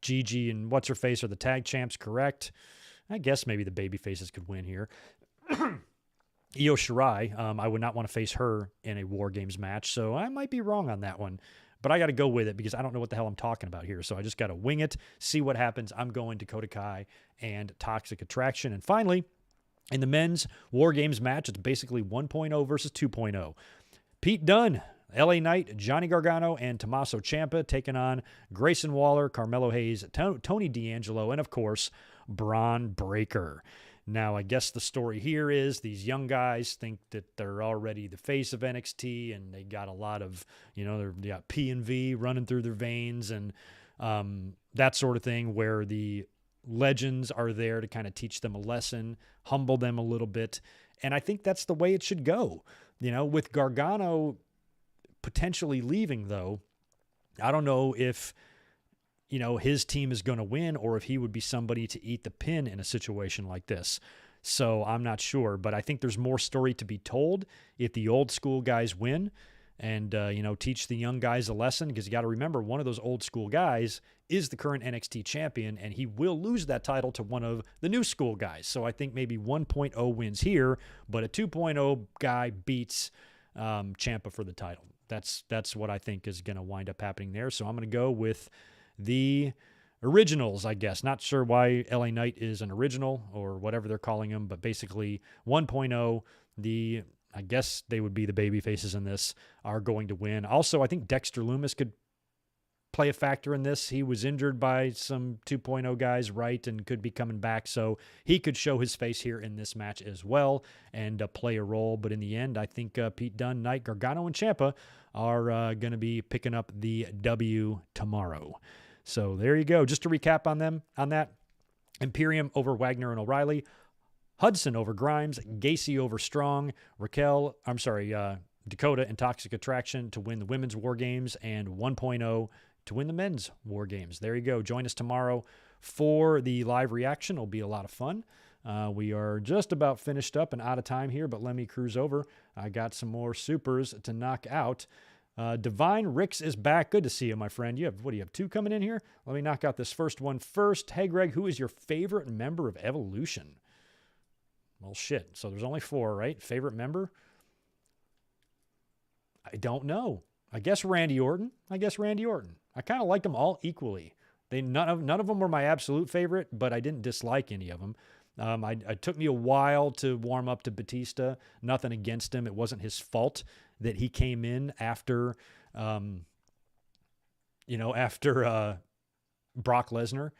Gigi and What's-Her-Face are the tag champs, correct? I guess maybe the baby faces could win here. Io Shirai, I would not want to face her in a War Games match, so I might be wrong on that one. But I got to go with it because I don't know what the hell I'm talking about here. So I just got to wing it, see what happens. I'm going Dakota Kai and Toxic Attraction. And finally, in the men's War Games match, it's basically 1.0 versus 2.0. Pete Dunne, LA Knight, Johnny Gargano, and Tommaso Ciampa taking on Grayson Waller, Carmelo Hayes, Tony D'Angelo, and of course, Braun Breaker. Now, I guess the story here is these young guys think that they're already the face of NXT, and they got a lot of, they got P&V running through their veins and that sort of thing, where the legends are there to kind of teach them a lesson, humble them a little bit. And I think that's the way it should go. With Gargano potentially leaving, though, I don't know if his team is going to win or if he would be somebody to eat the pin in a situation like this. So I'm not sure, but I think there's more story to be told if the old school guys win and, teach the young guys a lesson, because you got to remember, one of those old school guys is the current NXT champion, and he will lose that title to one of the new school guys. So I think maybe 1.0 wins here, but a 2.0 guy beats Ciampa for the title. That's what I think is going to wind up happening there. So I'm going to go with the originals, I guess. Not sure why LA Knight is an original or whatever they're calling him, but basically 1.0, I guess they would be the baby faces in this, are going to win. Also, I think Dexter Lumis could play a factor in this. He was injured by some 2.0 guys, right, and could be coming back, so he could show his face here in this match as well and play a role. But in the end, I think Pete Dunne, Knight, Gargano, and Ciampa are going to be picking up the W tomorrow. So there you go. Just to recap on that, Imperium over Wagner and O'Reilly, Hudson over Grimes, Gacy over Strong, Dakota and Toxic Attraction to win the Women's War Games, and 1.0 to win the Men's War Games. There you go. Join us tomorrow for the live reaction. It'll be a lot of fun. We are just about finished up and out of time here, but let me cruise over. I got some more supers to knock out. Divine Ricks is back. Good to see you, my friend. Do you have 2 coming in here? Let me knock out this first one first. Hey, Greg, who is your favorite member of Evolution? Well, shit. So there's only 4, right? Favorite member? I don't know. I guess Randy Orton. I kind of liked them all equally. None of them were my absolute favorite, but I didn't dislike any of them. It took me a while to warm up to Batista. Nothing against him. It wasn't his fault that he came in after Brock Lesnar.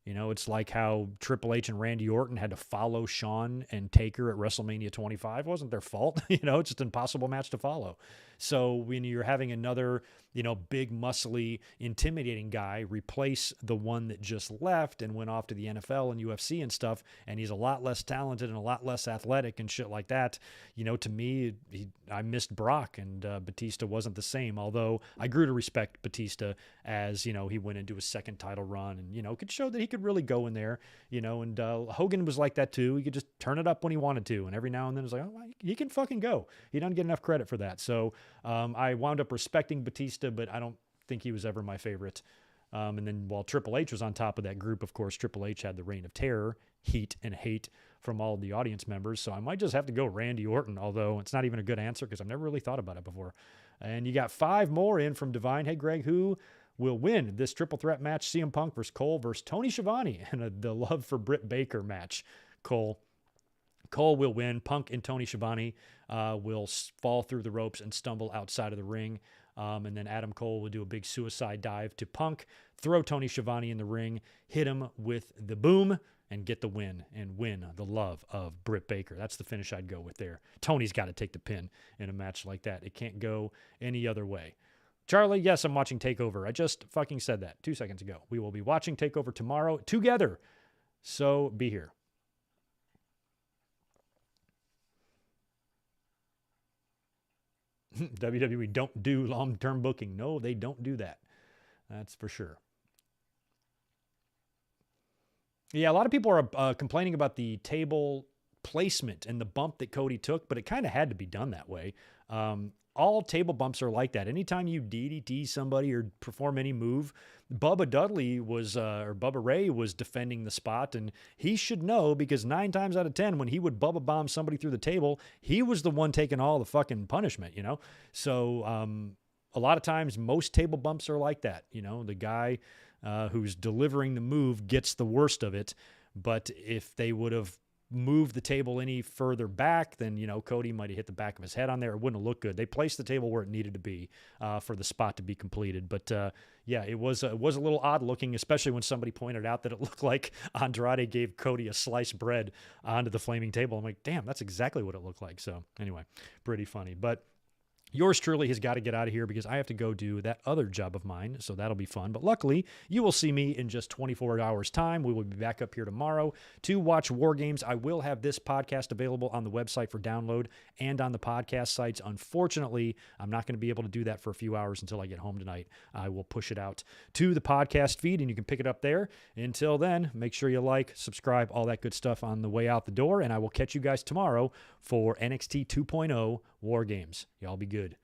It's like how Triple H and Randy Orton had to follow Shawn and Taker at WrestleMania 25. It wasn't their fault. It's just an impossible match to follow. So when you're having another, big, muscly, intimidating guy replace the one that just left and went off to the NFL and UFC and stuff, and he's a lot less talented and a lot less athletic and shit like that, to me, I missed Brock, and Batista wasn't the same, although I grew to respect Batista as, he went into his second title run and, could show that he could really go in there, and Hogan was like that too. He could just turn it up when he wanted to, and every now and then it was like, oh, he can fucking go. He doesn't get enough credit for that. So I wound up respecting Batista, but I don't think he was ever my favorite. And then while Triple H was on top of that group, of course, Triple H had the reign of terror, heat, and hate from all the audience members. So I might just have to go Randy Orton, although it's not even a good answer because I've never really thought about it before. And you got 5 more in from Divine. Hey, Greg, who will win this triple threat match? CM Punk versus Cole versus Tony Schiavone, and the love for Britt Baker match. Cole will win. Punk and Tony Schiavone will fall through the ropes and stumble outside of the ring. And then Adam Cole will do a big suicide dive to Punk, throw Tony Schiavone in the ring, hit him with the boom, and get the win and win the love of Britt Baker. That's the finish I'd go with there. Tony's got to take the pin in a match like that. It can't go any other way. Charlie, yes, I'm watching TakeOver. I just fucking said that 2 seconds ago. We will be watching TakeOver tomorrow together. So be here. WWE don't do long-term booking. No, they don't do that. That's for sure. Yeah, a lot of people are complaining about the table placement and the bump that Cody took, but it kind of had to be done that way. All table bumps are like that. Anytime you DDT somebody or perform any move, Bubba Ray was defending the spot, and he should know because 9 times out of 10, when he would Bubba bomb somebody through the table, he was the one taking all the fucking punishment, So a lot of times, most table bumps are like that. The guy who's delivering the move gets the worst of it. But if they would have moved the table any further back, then, Cody might have hit the back of his head on there. It wouldn't have looked good. They placed the table where it needed to be for the spot to be completed. But yeah, it was a little odd looking, especially when somebody pointed out that it looked like Andrade gave Cody a sliced bread onto the flaming table. I'm like, damn, that's exactly what it looked like. So anyway, pretty funny. But yours truly has got to get out of here because I have to go do that other job of mine, so that'll be fun. But luckily, you will see me in just 24 hours' time. We will be back up here tomorrow to watch War Games. I will have this podcast available on the website for download and on the podcast sites. Unfortunately, I'm not going to be able to do that for a few hours until I get home tonight. I will push it out to the podcast feed, and you can pick it up there. Until then, make sure you like, subscribe, all that good stuff on the way out the door, and I will catch you guys tomorrow for NXT 2.0 War Games. Y'all be good.